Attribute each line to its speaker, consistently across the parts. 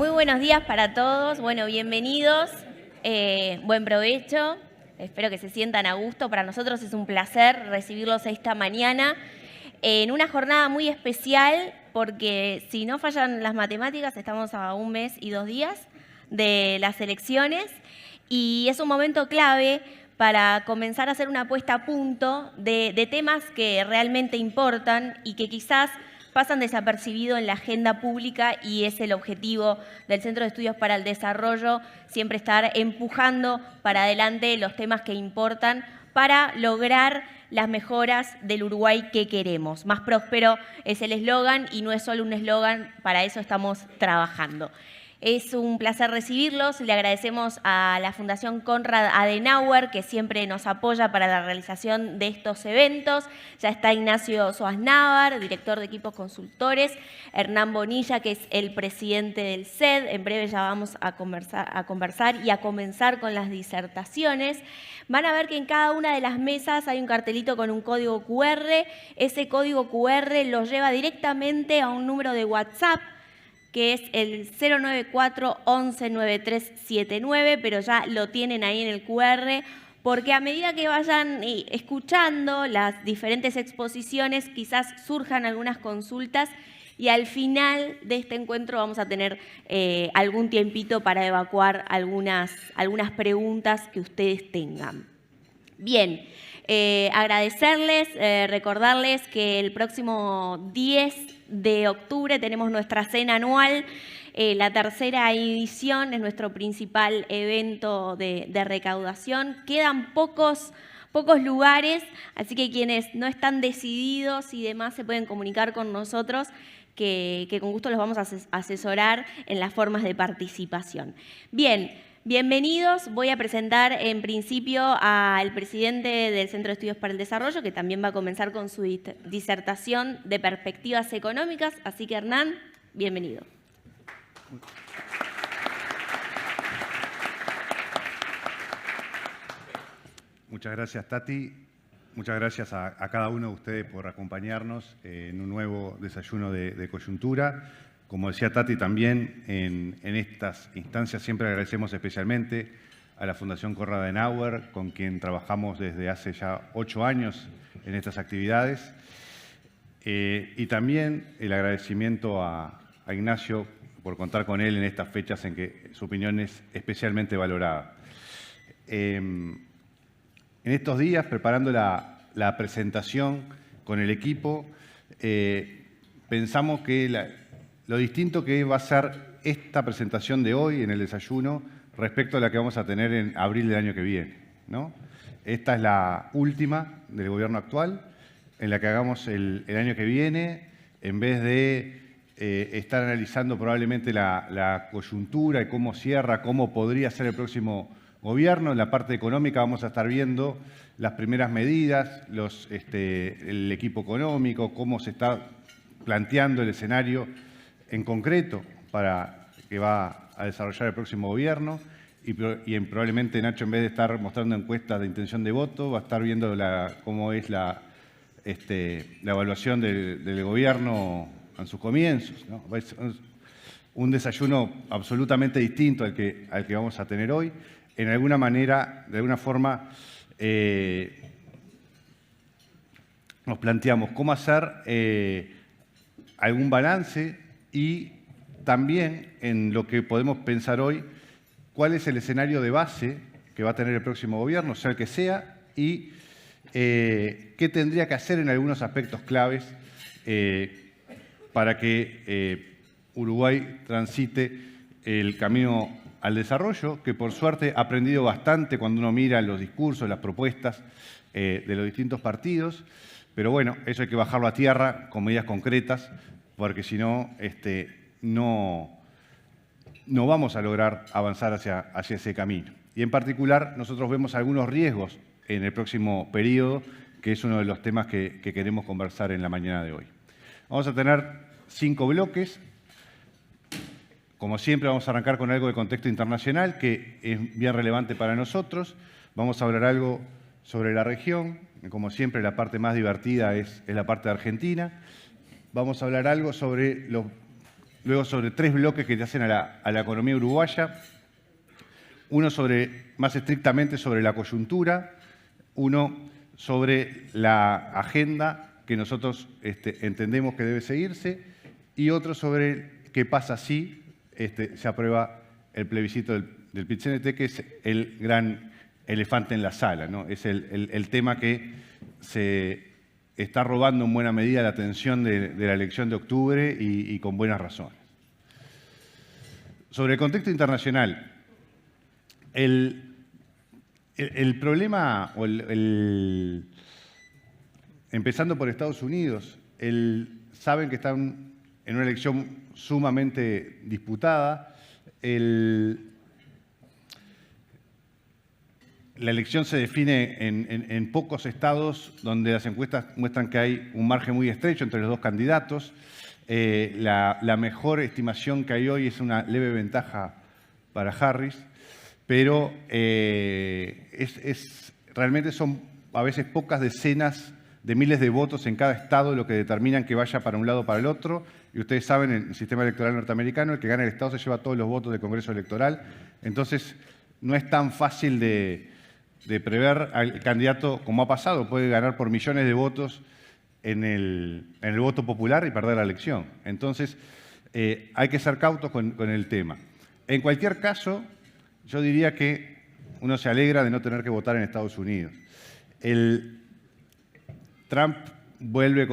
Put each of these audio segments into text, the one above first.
Speaker 1: Muy buenos días para todos. Bueno, bienvenidos. Buen provecho. Espero que se sientan a gusto. Para nosotros es un placer recibirlos esta mañana en una jornada muy especial porque si no fallan las matemáticas estamos a 1 mes y 2 días de las elecciones y es un momento clave para comenzar a hacer una puesta a punto de temas que realmente importan y que quizás pasan desapercibidos en la agenda pública, y es el objetivo del Centro de Estudios para el Desarrollo, siempre estar empujando para adelante los temas que importan para lograr las mejoras del Uruguay que queremos. Más próspero es el eslogan y no es solo un eslogan, para eso estamos trabajando. Es un placer recibirlos. Le agradecemos a la Fundación Konrad Adenauer, que siempre nos apoya para la realización de estos eventos. Ya está Ignacio Soasnávar, director de equipos consultores, Hernán Bonilla, que es el presidente del CED. En breve ya vamos a conversar y a comenzar con las disertaciones. Van a ver que en cada una de las mesas hay un cartelito con un código QR. Ese código QR lo lleva directamente a un número de WhatsApp, que es el 094 11 9379, pero ya lo tienen ahí en el QR, porque a medida que vayan escuchando las diferentes exposiciones, quizás surjan algunas consultas y al final de este encuentro vamos a tener algún tiempito para evacuar algunas preguntas que ustedes tengan. Bien, agradecerles, recordarles que el próximo 10 de octubre tenemos nuestra cena anual. La tercera edición es nuestro principal evento de recaudación. Quedan pocos lugares, así que quienes no están decididos y demás se pueden comunicar con nosotros, que con gusto los vamos a asesorar en las formas de participación. Bien. Bienvenidos. Voy a presentar en principio al presidente del Centro de Estudios para el Desarrollo, que también va a comenzar con su disertación de perspectivas económicas. Así que, Hernán, bienvenido.
Speaker 2: Muchas gracias, Tati. Muchas gracias a cada uno de ustedes por acompañarnos en un nuevo desayuno de coyuntura. Como decía Tati, también en estas instancias siempre agradecemos especialmente a la Fundación Konrad Adenauer, con quien trabajamos desde hace ya 8 años en estas actividades. Y también el agradecimiento a Ignacio por contar con él en estas fechas en que su opinión es especialmente valorada. En estos días, preparando la presentación con el equipo, pensamos que lo distinto que va a ser esta presentación de hoy en el desayuno respecto a la que vamos a tener en abril del año que viene, ¿no? Esta es la última del gobierno actual, en la que hagamos el año que viene, en vez de estar analizando probablemente la coyuntura y cómo cierra, cómo podría ser el próximo gobierno. En la parte económica vamos a estar viendo las primeras medidas, el equipo económico, cómo se está planteando el escenario en concreto para que va a desarrollar el próximo gobierno y probablemente Nacho, en vez de estar mostrando encuestas de intención de voto, va a estar viendo cómo es la evaluación del gobierno en sus comienzos, ¿no? Es un desayuno absolutamente distinto al que vamos a tener hoy. En alguna manera, de alguna forma, nos planteamos cómo hacer algún balance y también en lo que podemos pensar hoy, cuál es el escenario de base que va a tener el próximo gobierno, sea el que sea, y qué tendría que hacer en algunos aspectos claves para que Uruguay transite el camino al desarrollo, que por suerte ha aprendido bastante cuando uno mira los discursos, las propuestas de los distintos partidos, pero bueno, eso hay que bajarlo a tierra con medidas concretas, porque si no, no vamos a lograr avanzar hacia ese camino. Y en particular, nosotros vemos algunos riesgos en el próximo periodo, que es uno de los temas que queremos conversar en la mañana de hoy. Vamos a tener 5 bloques. Como siempre, vamos a arrancar con algo de contexto internacional, que es bien relevante para nosotros. Vamos a hablar algo sobre la región. Como siempre, la parte más divertida es la parte de Argentina. Vamos a hablar algo sobre luego sobre 3 bloques que te hacen a la economía uruguaya, uno más estrictamente sobre la coyuntura, uno sobre la agenda que nosotros entendemos que debe seguirse y otro sobre qué pasa si se aprueba el plebiscito del PIT-CNT, que es el gran elefante en la sala, ¿no? Es el tema que se está robando en buena medida la atención de la elección de octubre y con buenas razones. Sobre el contexto internacional, el problema, empezando por Estados Unidos, saben que están en una elección sumamente disputada. La elección se define en pocos estados donde las encuestas muestran que hay un margen muy estrecho entre los dos candidatos. La mejor estimación que hay hoy es una leve ventaja para Harris, pero realmente son a veces pocas decenas de miles de votos en cada estado lo que determinan que vaya para un lado o para el otro. Y ustedes saben, en el sistema electoral norteamericano, el que gana el estado se lleva todos los votos del Congreso Electoral. Entonces, no es tan fácil de prever al candidato, como ha pasado, puede ganar por millones de votos en el voto popular y perder la elección. Entonces, hay que ser cautos con el tema. En cualquier caso, yo diría que uno se alegra de no tener que votar en Estados Unidos. Trump vuelve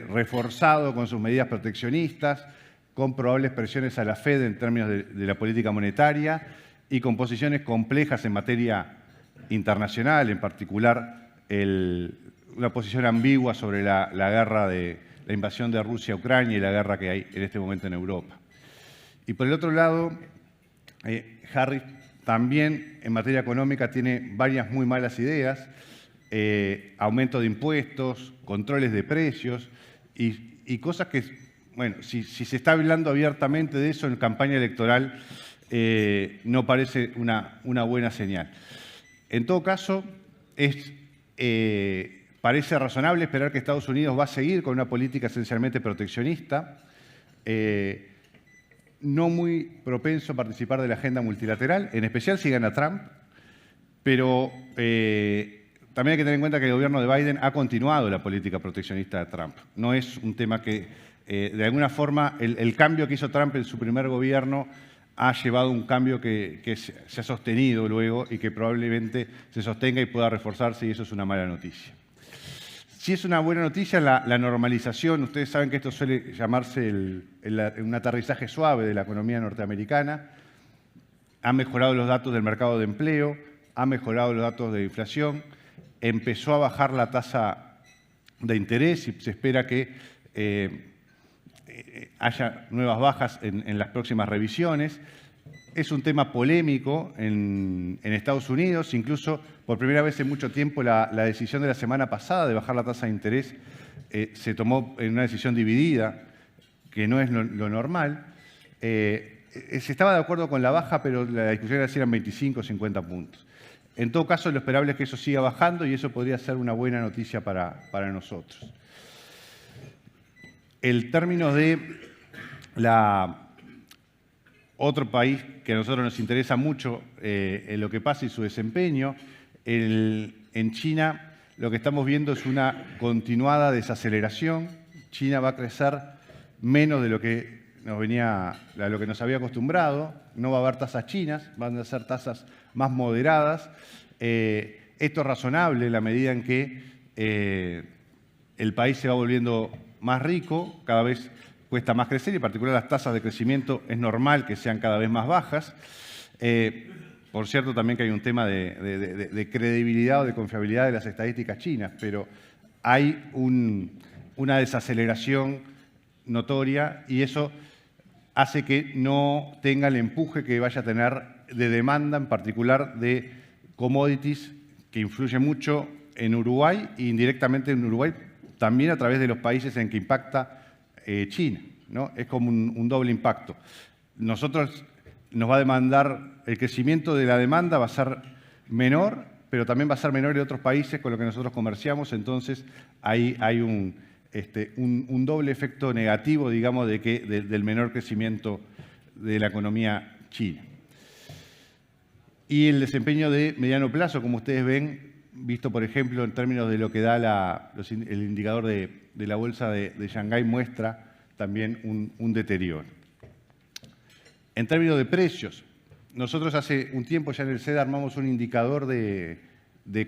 Speaker 2: reforzado con sus medidas proteccionistas, con probables presiones a la Fed en términos de la política monetaria y con posiciones complejas en materia internacional, en particular una posición ambigua sobre la guerra la invasión de Rusia a Ucrania y la guerra que hay en este momento en Europa. Y por el otro lado, Harris también en materia económica tiene varias muy malas ideas, aumento de impuestos, controles de precios y cosas que, bueno, si se está hablando abiertamente de eso en campaña electoral, no parece una buena señal. En todo caso, parece razonable esperar que Estados Unidos va a seguir con una política esencialmente proteccionista, no muy propenso a participar de la agenda multilateral, en especial si gana Trump, pero también hay que tener en cuenta que el gobierno de Biden ha continuado la política proteccionista de Trump. No es un tema que, de alguna forma, el cambio que hizo Trump en su primer gobierno ha llevado un cambio que se ha sostenido luego y que probablemente se sostenga y pueda reforzarse, y eso es una mala noticia. Sí es una buena noticia la normalización. Ustedes saben que esto suele llamarse un aterrizaje suave de la economía norteamericana. Ha mejorado los datos del mercado de empleo, ha mejorado los datos de inflación, empezó a bajar la tasa de interés y se espera que haya nuevas bajas en las próximas revisiones. Es un tema polémico en Estados Unidos, incluso por primera vez en mucho tiempo la decisión de la semana pasada de bajar la tasa de interés se tomó en una decisión dividida, que no es lo normal. Se estaba de acuerdo con la baja, pero la discusión era si eran 25 o 50 puntos. En todo caso, lo esperable es que eso siga bajando y eso podría ser una buena noticia para nosotros. El término de otro país que a nosotros nos interesa mucho en lo que pasa y su desempeño, en China lo que estamos viendo es una continuada desaceleración. China va a crecer menos de lo que nos había acostumbrado. No va a haber tasas chinas, van a ser tasas más moderadas. Esto es razonable en la medida en que el país se va volviendo más rico, cada vez cuesta más crecer y en particular las tasas de crecimiento es normal que sean cada vez más bajas. Por cierto, también que hay un tema de credibilidad o de confiabilidad de las estadísticas chinas, pero hay una desaceleración notoria y eso hace que no tenga el empuje que vaya a tener de demanda, en particular de commodities, que influye mucho en Uruguay e indirectamente en Uruguay también a través de los países en que impacta China, ¿no? Es como un doble impacto. Nos va a demandar, el crecimiento de la demanda va a ser menor, pero también va a ser menor en otros países con los que nosotros comerciamos, entonces ahí hay un doble efecto negativo, digamos, del menor crecimiento de la economía china. Y el desempeño de mediano plazo, como ustedes ven, visto por ejemplo en términos de lo que da el indicador de la bolsa de Shanghái, muestra también un deterioro. En términos de precios, nosotros hace un tiempo ya en el CEDA armamos un indicador de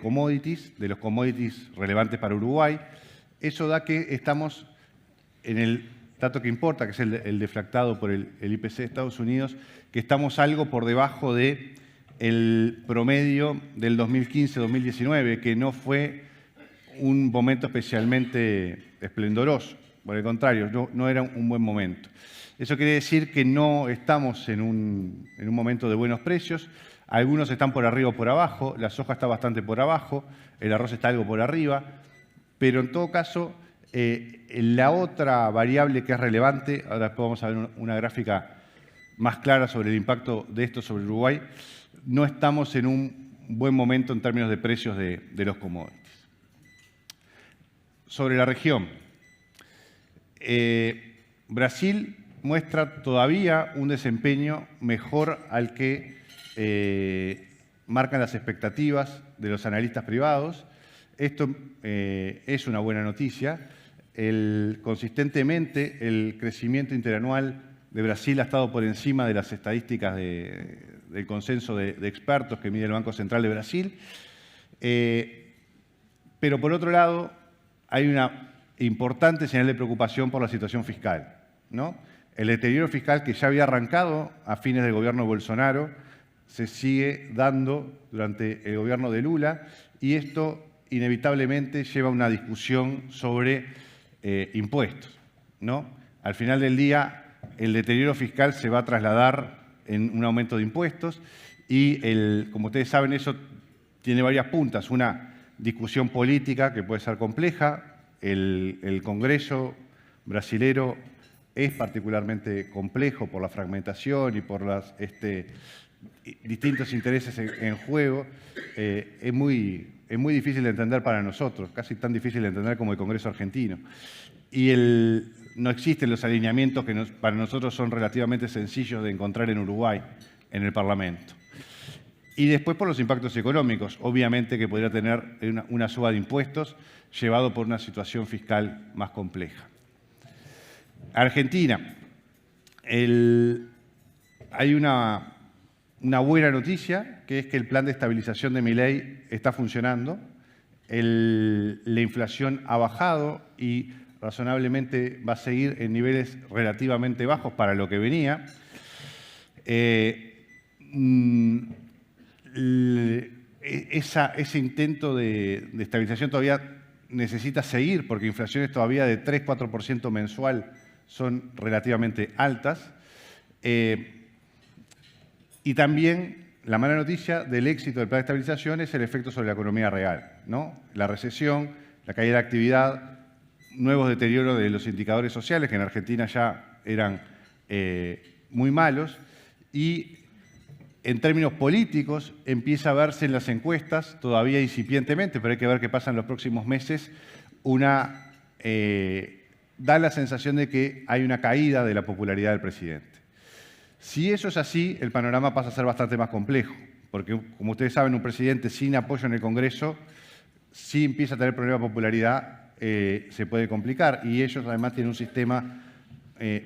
Speaker 2: commodities, de los commodities relevantes para Uruguay. Eso da que estamos en el dato que importa, que es el deflactado por el IPC de Estados Unidos, que estamos algo por debajo del promedio del 2015-2019, que no fue un momento especialmente esplendoroso. Por el contrario, no era un buen momento. Eso quiere decir que no estamos en un momento de buenos precios. Algunos están por arriba o por abajo, la soja está bastante por abajo, el arroz está algo por arriba, pero en todo caso, la otra variable que es relevante, ahora después vamos a ver una gráfica más clara sobre el impacto de esto sobre Uruguay, no estamos en un buen momento en términos de precios de los commodities. Sobre la región, Brasil muestra todavía un desempeño mejor al que marcan las expectativas de los analistas privados. Esto es una buena noticia. Consistentemente, el crecimiento interanual de Brasil ha estado por encima de las estadísticas del consenso de expertos que mide el Banco Central de Brasil. Pero por otro lado, hay una importante señal de preocupación por la situación fiscal, ¿no? El deterioro fiscal que ya había arrancado a fines del gobierno de Bolsonaro se sigue dando durante el gobierno de Lula y esto inevitablemente lleva a una discusión sobre impuestos, ¿no? Al final del día, el deterioro fiscal se va a trasladar en un aumento de impuestos y, como ustedes saben, eso tiene varias puntas. Una discusión política que puede ser compleja. El Congreso brasilero es particularmente complejo por la fragmentación y por los distintos intereses en juego. Es muy difícil de entender para nosotros, casi tan difícil de entender como el Congreso argentino. Y no existen los alineamientos que para nosotros son relativamente sencillos de encontrar en Uruguay, en el Parlamento. Y después por los impactos económicos, obviamente que podría tener una suba de impuestos llevado por una situación fiscal más compleja. Argentina. Hay una buena noticia, que es que el plan de estabilización de Milei está funcionando. La inflación ha bajado y razonablemente va a seguir en niveles relativamente bajos para lo que venía. Ese intento de estabilización todavía necesita seguir porque inflaciones todavía de 3-4% mensual son relativamente altas. Y también la mala noticia del éxito del plan de estabilización es el efecto sobre la economía real, ¿no? La recesión, la caída de actividad, nuevos deterioros de los indicadores sociales, que en Argentina ya eran muy malos, y en términos políticos empieza a verse en las encuestas, todavía incipientemente, pero hay que ver qué pasa en los próximos meses, da la sensación de que hay una caída de la popularidad del presidente. Si eso es así, el panorama pasa a ser bastante más complejo, porque como ustedes saben, un presidente sin apoyo en el Congreso, si empieza a tener problemas de popularidad, se puede complicar. Y ellos además tienen un sistema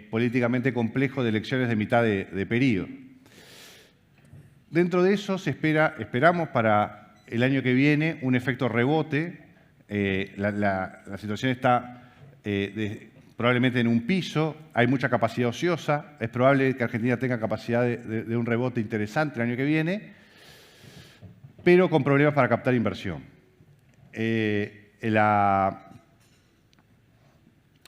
Speaker 2: políticamente complejo de elecciones de mitad de periodo. Dentro de eso esperamos para el año que viene un efecto rebote. La situación está probablemente en un piso, hay mucha capacidad ociosa, es probable que Argentina tenga capacidad de un rebote interesante el año que viene, pero con problemas para captar inversión.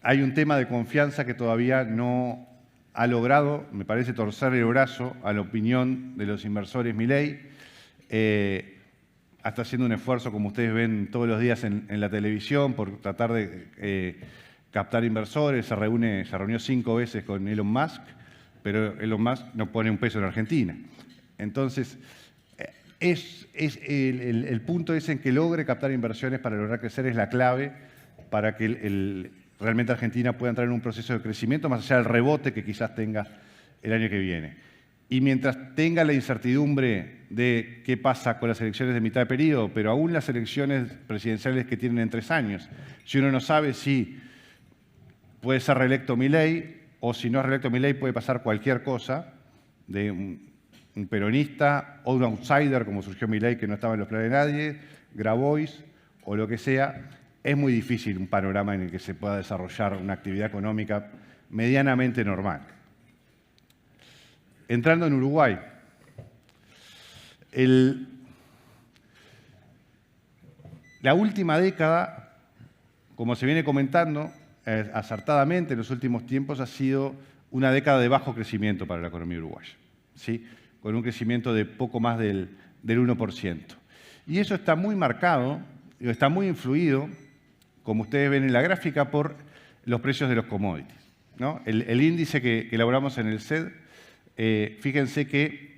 Speaker 2: Hay un tema de confianza que todavía no ha logrado, me parece, torcer el brazo a la opinión de los inversores Milei. Está haciendo un esfuerzo, como ustedes ven todos los días en la televisión, por tratar de captar inversores. Se reunió 5 veces con Elon Musk, pero Elon Musk no pone un peso en Argentina. Entonces, el punto es en que logre captar inversiones para lograr crecer, es la clave para que realmente Argentina pueda entrar en un proceso de crecimiento más allá del rebote que quizás tenga el año que viene. Y mientras tenga la incertidumbre de qué pasa con las elecciones de mitad de periodo, pero aún las elecciones presidenciales que tienen en 3 años, si uno no sabe si puede ser reelecto Milei o si no es reelecto Milei puede pasar cualquier cosa de un peronista o un outsider como surgió Milei que no estaba en los planes de nadie, Grabois o lo que sea, es muy difícil un panorama en el que se pueda desarrollar una actividad económica medianamente normal. Entrando en Uruguay, la última década, como se viene comentando acertadamente en los últimos tiempos, ha sido una década de bajo crecimiento para la economía uruguaya, ¿sí? Con un crecimiento de poco más del 1%. Y eso está muy marcado, está muy influido, como ustedes ven en la gráfica, por los precios de los commodities, ¿no? El índice que elaboramos en el SED, fíjense que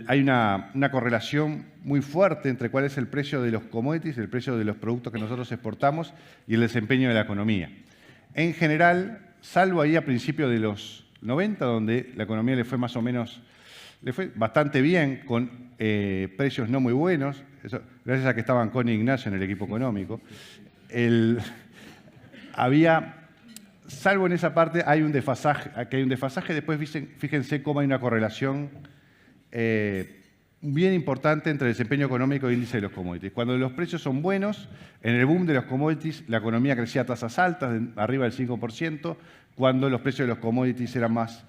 Speaker 2: hay una correlación muy fuerte entre cuál es el precio de los commodities, el precio de los productos que nosotros exportamos y el desempeño de la economía. En general, salvo ahí a principios de los 90, donde la economía le fue más o menos, le fue bastante bien, con precios no muy buenos, eso, gracias a que estaban Connie y Ignacio en el equipo económico. Salvo en esa parte, hay un desfasaje, después fíjense cómo hay una correlación bien importante entre el desempeño económico y el índice de los commodities. Cuando los precios son buenos, en el boom de los commodities, la economía crecía a tasas altas, arriba del 5%, cuando los precios de los commodities eran más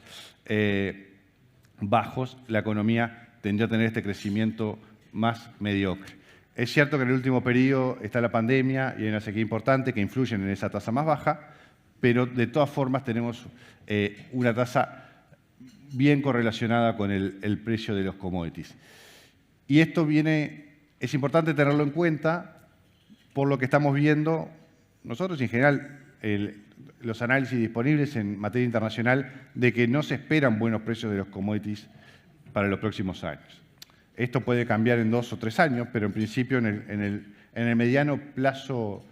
Speaker 2: bajos, la economía tendió a tener este crecimiento más mediocre. Es cierto que en el último periodo está la pandemia y hay una sequía importante que influyen en esa tasa más baja, pero de todas formas tenemos una tasa bien correlacionada con el precio de los commodities. Y esto es importante tenerlo en cuenta por lo que estamos viendo nosotros y en general los análisis disponibles en materia internacional de que no se esperan buenos precios de los commodities para los próximos años. Esto puede cambiar en 2 o 3 años, pero en principio en el mediano plazo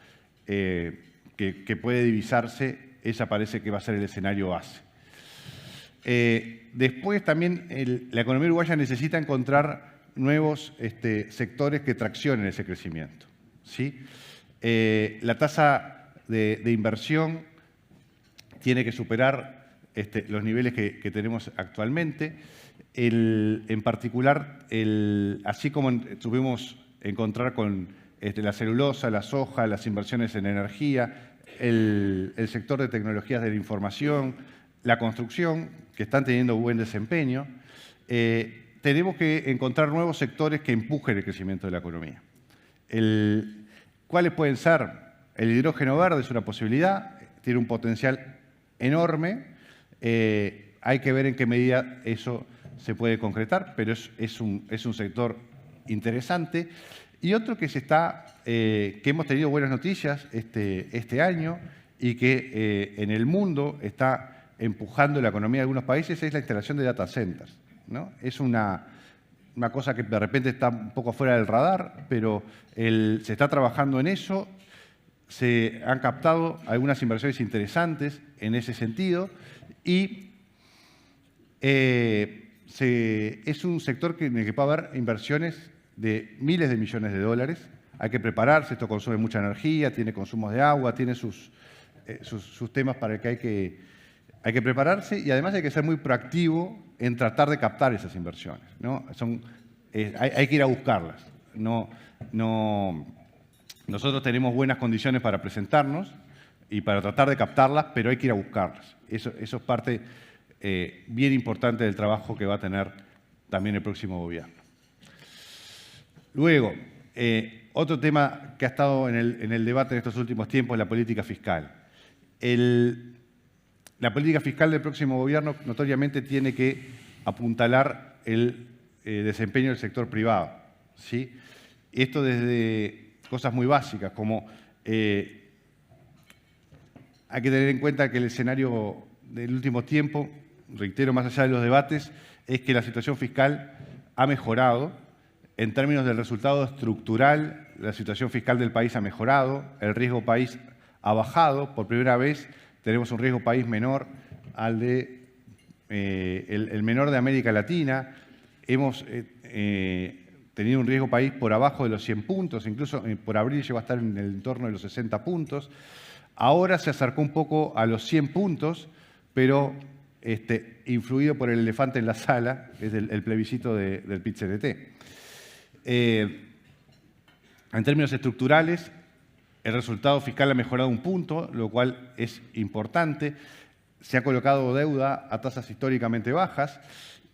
Speaker 2: que puede divisarse, ese parece que va a ser el escenario base. Después también la economía uruguaya necesita encontrar nuevos sectores que traccionen ese crecimiento, ¿sí? La tasa de inversión tiene que superar los niveles que tenemos actualmente. En particular, así como tuvimos encontrar con la celulosa, la soja, las inversiones en energía, el sector de tecnologías de la información, la construcción, que están teniendo buen desempeño, tenemos que encontrar nuevos sectores que empujen el crecimiento de la economía. ¿Cuáles pueden ser? El hidrógeno verde es una posibilidad, tiene un potencial enorme. Hay que ver en qué medida eso se puede concretar, pero es un sector interesante. Y otro que hemos tenido buenas noticias este año y que en el mundo está empujando la economía de algunos países es la instalación de data centers, ¿no? Es una cosa que de repente está un poco fuera del radar, pero se está trabajando en eso. Se han captado algunas inversiones interesantes en ese sentido y es un sector en el que puede haber inversiones de miles de millones de dólares. Hay que prepararse, esto consume mucha energía, tiene consumos de agua, tiene sus temas para el que hay que prepararse y además hay que ser muy proactivo en tratar de captar esas inversiones, ¿no? Hay que ir a buscarlas. Nosotros tenemos buenas condiciones para presentarnos y para tratar de captarlas, pero hay que ir a buscarlas. Eso es parte bien importante del trabajo que va a tener también el próximo gobierno. Luego, otro tema que ha estado en el debate en estos últimos tiempos es la política fiscal. La política fiscal del próximo gobierno notoriamente tiene que apuntalar el desempeño del sector privado, ¿sí? Esto desde cosas muy básicas, como hay que tener en cuenta que el escenario del último tiempo, reitero, más allá de los debates, es que la situación fiscal ha mejorado. En términos del resultado estructural, la situación fiscal del país ha mejorado, el riesgo país ha bajado. Por primera vez tenemos un riesgo país menor al de el menor de América Latina. Hemos tenido un riesgo país por abajo de los 100 puntos, incluso por abril llegó a estar en el entorno de los 60 puntos. Ahora se acercó un poco a los 100 puntos, pero influido por el elefante en la sala, que es el plebiscito del PIT-CNT. En términos estructurales, el resultado fiscal ha mejorado un punto, lo cual es importante. Se ha colocado deuda a tasas históricamente bajas.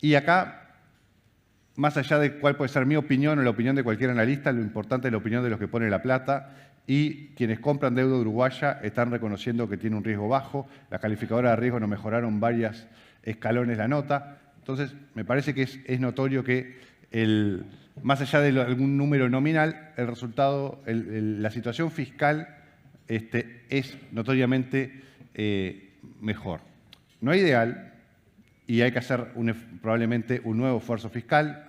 Speaker 2: Y acá, más allá de cuál puede ser mi opinión o la opinión de cualquier analista, lo importante es la opinión de los que ponen la plata. Y quienes compran deuda uruguaya están reconociendo que tiene un riesgo bajo. Las calificadoras de riesgo nos mejoraron varios escalones la nota. Entonces, me parece que es notorio que más allá de algún número nominal, el resultado, la situación fiscal es notoriamente mejor. No es ideal y hay que hacer probablemente un nuevo esfuerzo fiscal.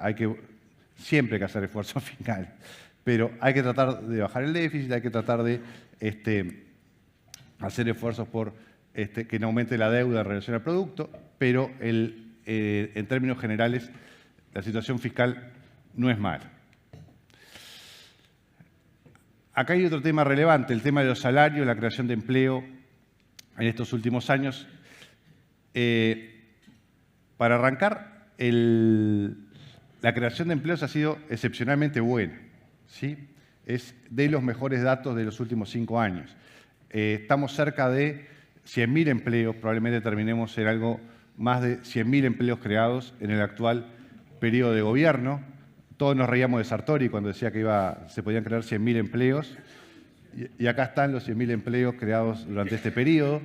Speaker 2: Siempre hay que hacer esfuerzo fiscal. Pero hay que tratar de bajar el déficit, hay que tratar de hacer esfuerzos por que no aumente la deuda en relación al producto, pero en términos generales la situación fiscal no es mala. Acá hay otro tema relevante, el tema de los salarios, la creación de empleo en estos últimos años. Para arrancar, la creación de empleos ha sido excepcionalmente buena. ¿Sí? Es de los mejores datos de los últimos 5 años. Estamos cerca de 100.000 empleos, probablemente terminemos en algo más de 100.000 empleos creados en el actual periodo de gobierno. Todos nos reíamos de Sartori cuando decía que se podían crear 100.000 empleos. Y acá están los 100.000 empleos creados durante este periodo.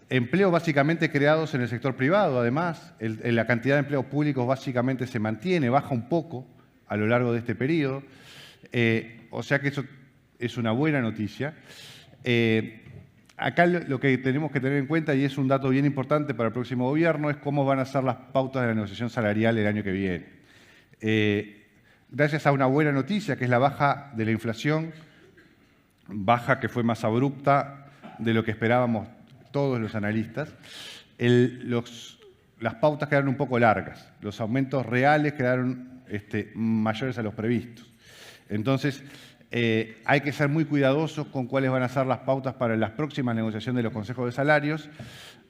Speaker 2: Empleos básicamente creados en el sector privado, además. La cantidad de empleos públicos básicamente se mantiene, baja un poco a lo largo de este periodo. O sea que eso es una buena noticia. Acá lo que tenemos que tener en cuenta, y es un dato bien importante para el próximo gobierno, es cómo van a ser las pautas de la negociación salarial el año que viene. Gracias a una buena noticia, que es la baja de la inflación, baja que fue más abrupta de lo que esperábamos todos los analistas, las pautas quedaron un poco largas, los aumentos reales quedaron mayores a los previstos. Entonces, hay que ser muy cuidadosos con cuáles van a ser las pautas para las próximas negociaciones de los consejos de salarios.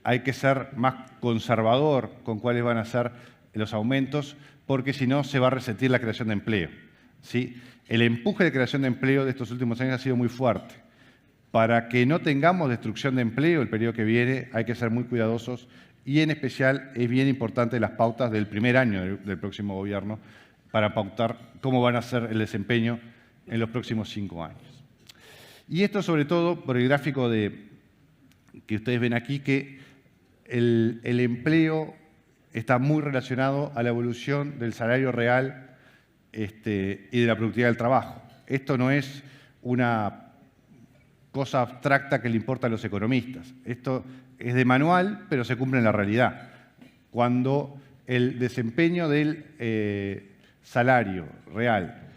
Speaker 2: Hay que ser más conservador con cuáles van a ser los aumentos, porque si no se va a resentir la creación de empleo. ¿Sí? El empuje de creación de empleo de estos últimos años ha sido muy fuerte. Para que no tengamos destrucción de empleo el periodo que viene, hay que ser muy cuidadosos y en especial es bien importante las pautas del primer año del próximo gobierno para pautar cómo van a ser el desempeño en los próximos 5 años. Y esto sobre todo por el gráfico que ustedes ven aquí, que el empleo está muy relacionado a la evolución del salario real y de la productividad del trabajo. Esto no es una cosa abstracta que le importa a los economistas. Esto es de manual, pero se cumple en la realidad. Cuando el desempeño del salario real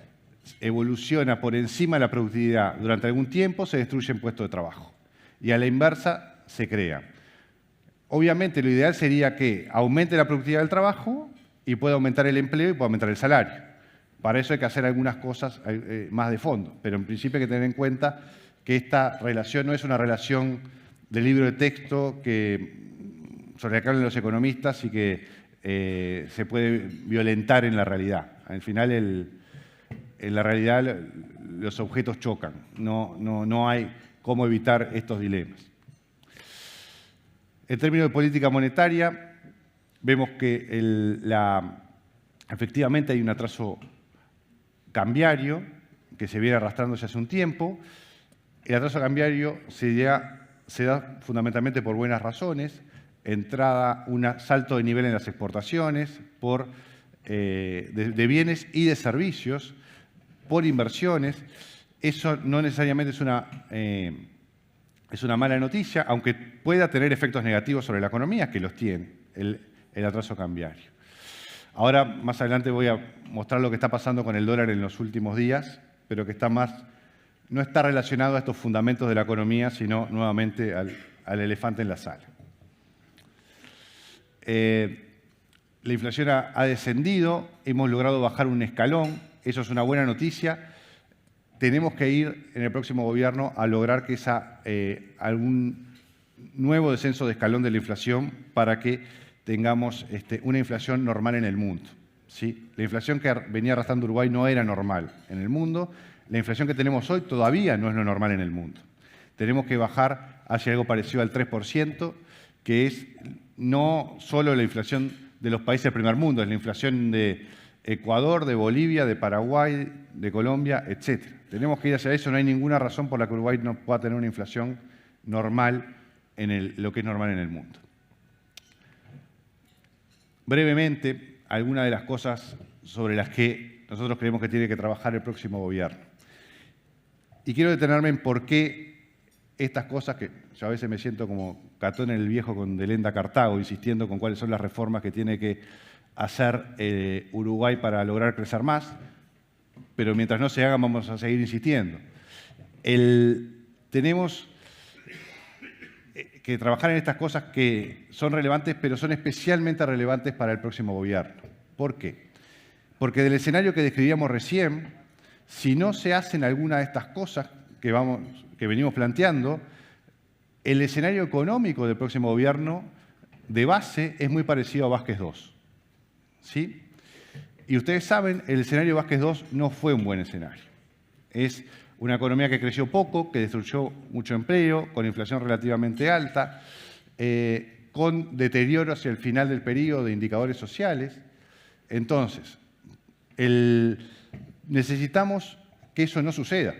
Speaker 2: evoluciona por encima de la productividad durante algún tiempo, se destruyen puestos de trabajo. Y a la inversa, se crean. Obviamente, lo ideal sería que aumente la productividad del trabajo y pueda aumentar el empleo y pueda aumentar el salario. Para eso hay que hacer algunas cosas más de fondo, pero en principio hay que tener en cuenta que esta relación no es una relación de libro de texto sobre la que hablan los economistas y que se puede violentar en la realidad. Al final, en la realidad, los objetos chocan. No hay cómo evitar estos dilemas. En términos de política monetaria, vemos que efectivamente hay un atraso cambiario que se viene arrastrándose hace un tiempo. El atraso cambiario se da fundamentalmente por buenas razones. Entrada, un salto de nivel en las exportaciones de bienes y de servicios, por inversiones. Eso no necesariamente es una mala noticia, aunque pueda tener efectos negativos sobre la economía, que los tiene el atraso cambiario. Ahora, más adelante voy a mostrar lo que está pasando con el dólar en los últimos días, pero que está más no está relacionado a estos fundamentos de la economía, sino nuevamente al elefante en la sala. La inflación ha descendido, hemos logrado bajar un escalón, eso es una buena noticia. Tenemos que ir en el próximo gobierno a lograr que algún nuevo descenso de escalón de la inflación para que tengamos una inflación normal en el mundo. ¿Sí? La inflación que venía arrastrando Uruguay no era normal en el mundo. La inflación que tenemos hoy todavía no es lo normal en el mundo. Tenemos que bajar hacia algo parecido al 3%, que es no solo la inflación de los países del primer mundo, es la inflación de Ecuador, de Bolivia, de Paraguay, de Colombia, etc. Tenemos que ir hacia eso. No hay ninguna razón por la que Uruguay no pueda tener una inflación normal en lo que es normal en el mundo. Brevemente, algunas de las cosas sobre las que nosotros creemos que tiene que trabajar el próximo gobierno. Y quiero detenerme en por qué estas cosas, que yo a veces me siento como Catón el Viejo con Delenda Cartago, insistiendo con cuáles son las reformas que tiene que hacer Uruguay para lograr crecer más, pero mientras no se hagan vamos a seguir insistiendo. Tenemos que trabajar en estas cosas que son relevantes, pero son especialmente relevantes para el próximo gobierno. ¿Por qué? Porque del escenario que describíamos recién, si no se hacen alguna de estas cosas que venimos planteando, el escenario económico del próximo gobierno de base es muy parecido a Vázquez II. ¿Sí? Y ustedes saben, el escenario Vázquez II no fue un buen escenario. Es una economía que creció poco, que destruyó mucho empleo, con inflación relativamente alta, con deterioro hacia el final del periodo de indicadores sociales. Entonces, necesitamos que eso no suceda.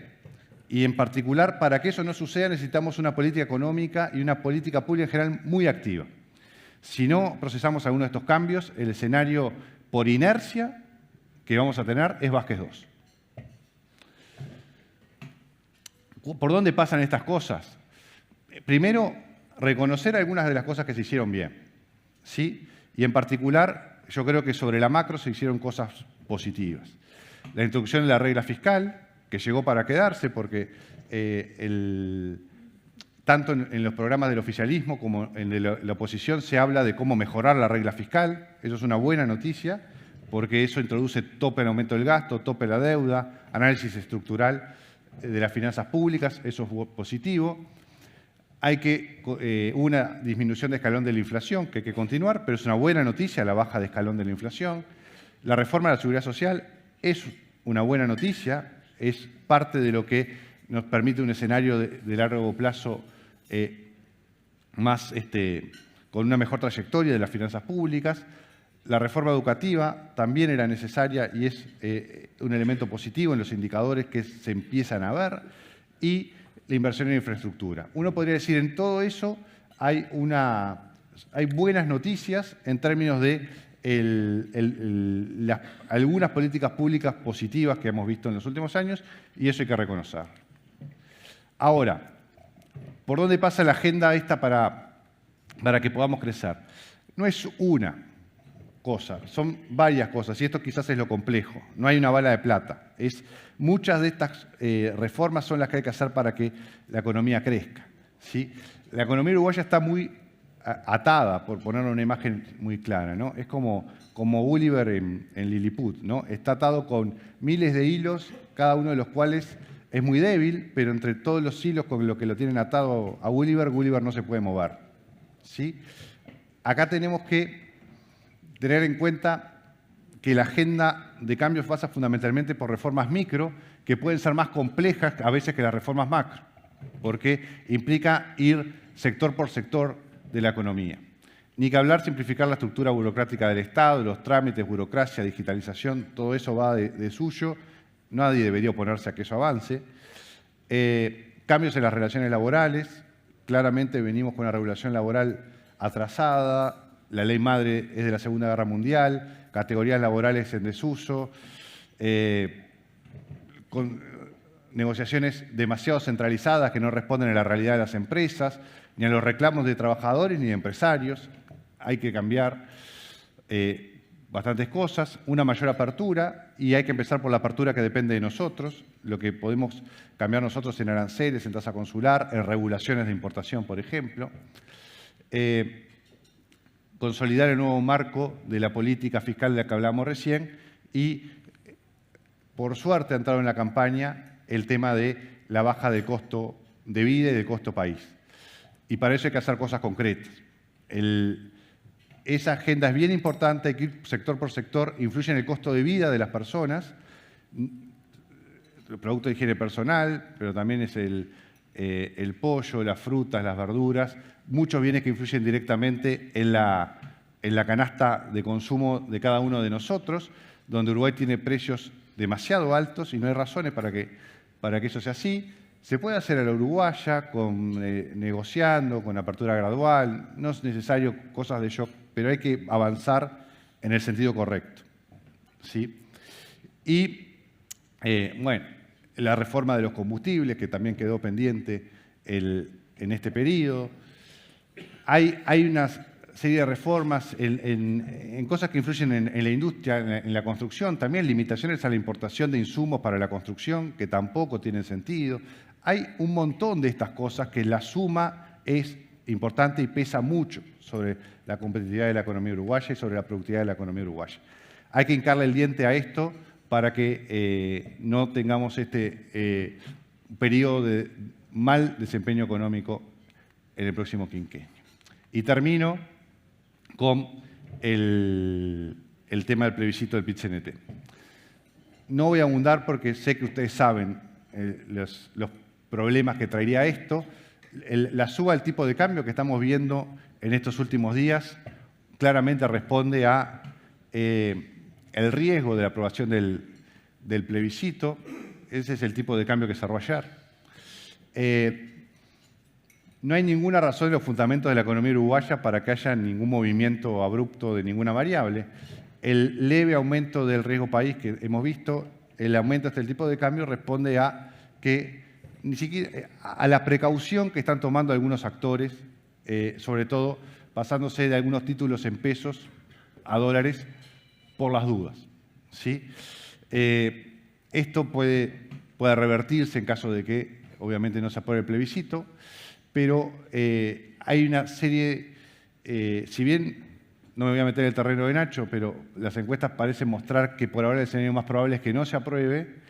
Speaker 2: Y en particular, para que eso no suceda, necesitamos una política económica y una política pública en general muy activa. Si no procesamos alguno de estos cambios, el escenario por inercia que vamos a tener es Vázquez II. ¿Por dónde pasan estas cosas? Primero, reconocer algunas de las cosas que se hicieron bien, ¿sí? Y en particular, yo creo que sobre la macro se hicieron cosas positivas. La introducción de la regla fiscal, que llegó para quedarse porque tanto en los programas del oficialismo como en la oposición se habla de cómo mejorar la regla fiscal. Eso es una buena noticia porque eso introduce tope en aumento del gasto, tope en la deuda, análisis estructural de las finanzas públicas, eso es positivo. Hay una disminución de escalón de la inflación que hay que continuar, pero es una buena noticia la baja de escalón de la inflación. La reforma de la seguridad social es una buena noticia, es parte de lo que nos permite un escenario de largo plazo con una mejor trayectoria de las finanzas públicas. La reforma educativa también era necesaria y es un elemento positivo en los indicadores que se empiezan a ver, y la inversión en infraestructura. Uno podría decir, en todo eso hay buenas noticias en términos de algunas políticas públicas positivas que hemos visto en los últimos años, y eso hay que reconocer. Ahora, ¿por dónde pasa la agenda esta para que podamos crecer? No es una cosa, son varias cosas, y esto quizás es lo complejo. No hay una bala de plata. Muchas de estas reformas son las que hay que hacer para que la economía crezca, ¿sí? La economía uruguaya está muy atada, por ponerle una imagen muy clara, ¿no? Es como Gulliver en Lilliput, ¿no? Está atado con miles de hilos, cada uno de los cuales es muy débil, pero entre todos los hilos con lo que lo tienen atado a Gulliver, Gulliver no se puede mover, ¿sí? Acá tenemos que tener en cuenta que la agenda de cambios pasa fundamentalmente por reformas micro, que pueden ser más complejas a veces que las reformas macro, porque implica ir sector por sector de la economía. Ni que hablar simplificar la estructura burocrática del Estado, los trámites, burocracia, digitalización, todo eso va de suyo. Nadie debería oponerse a que eso avance. Cambios en las relaciones laborales. Claramente venimos con una regulación laboral atrasada. La ley madre es de la Segunda Guerra Mundial. Categorías laborales en desuso. Con negociaciones demasiado centralizadas que no responden a la realidad de las empresas, ni a los reclamos de trabajadores ni de empresarios. Hay que cambiar. bastantes cosas, una mayor apertura, y hay que empezar por la apertura que depende de nosotros, lo que podemos cambiar nosotros en aranceles, en tasa consular, en regulaciones de importación, por ejemplo. Consolidar el nuevo marco de la política fiscal de la que hablamos recién y, por suerte, ha entrado en la campaña el tema de la baja de costo de vida y de costo país. Y para eso hay que hacer cosas concretas. Esa agenda es bien importante, hay que ir sector por sector, influye en el costo de vida de las personas, el producto de higiene personal, pero también es el pollo, las frutas, las verduras, muchos bienes que influyen directamente en la canasta de consumo de cada uno de nosotros, donde Uruguay tiene precios demasiado altos y no hay razones para que eso sea así. Se puede hacer a la uruguaya, negociando, con apertura gradual, no es necesario cosas de shock, pero hay que avanzar en el sentido correcto, ¿sí? Y, bueno, la reforma de los combustibles, que también quedó pendiente en este periodo. Hay una serie de reformas en cosas que influyen en la industria, en la construcción, también limitaciones a la importación de insumos para la construcción, que tampoco tienen sentido. Hay un montón de estas cosas que la suma es importante y pesa mucho sobre la competitividad de la economía uruguaya y sobre la productividad de la economía uruguaya. Hay que hincarle el diente a esto para que no tengamos este periodo de mal desempeño económico en el próximo quinquenio. Y termino con el tema del plebiscito del PIT-CNT. No voy a abundar porque sé que ustedes saben los problemas que traería esto. La suba del tipo de cambio que estamos viendo en estos últimos días claramente responde a el riesgo de la aprobación del plebiscito. Ese es el tipo de cambio que cerró ayer. No hay ninguna razón en los fundamentos de la economía uruguaya para que haya ningún movimiento abrupto de ninguna variable. El leve aumento del riesgo país que hemos visto, el aumento de este tipo de cambio responde a que ni siquiera a la precaución que están tomando algunos actores, sobre todo pasándose de algunos títulos en pesos a dólares por las dudas, ¿sí? Esto puede revertirse en caso de que, obviamente, no se apruebe el plebiscito, pero hay una serie, si bien no me voy a meter en el terreno de Nacho, pero las encuestas parecen mostrar que por ahora el escenario más probable es que no se apruebe.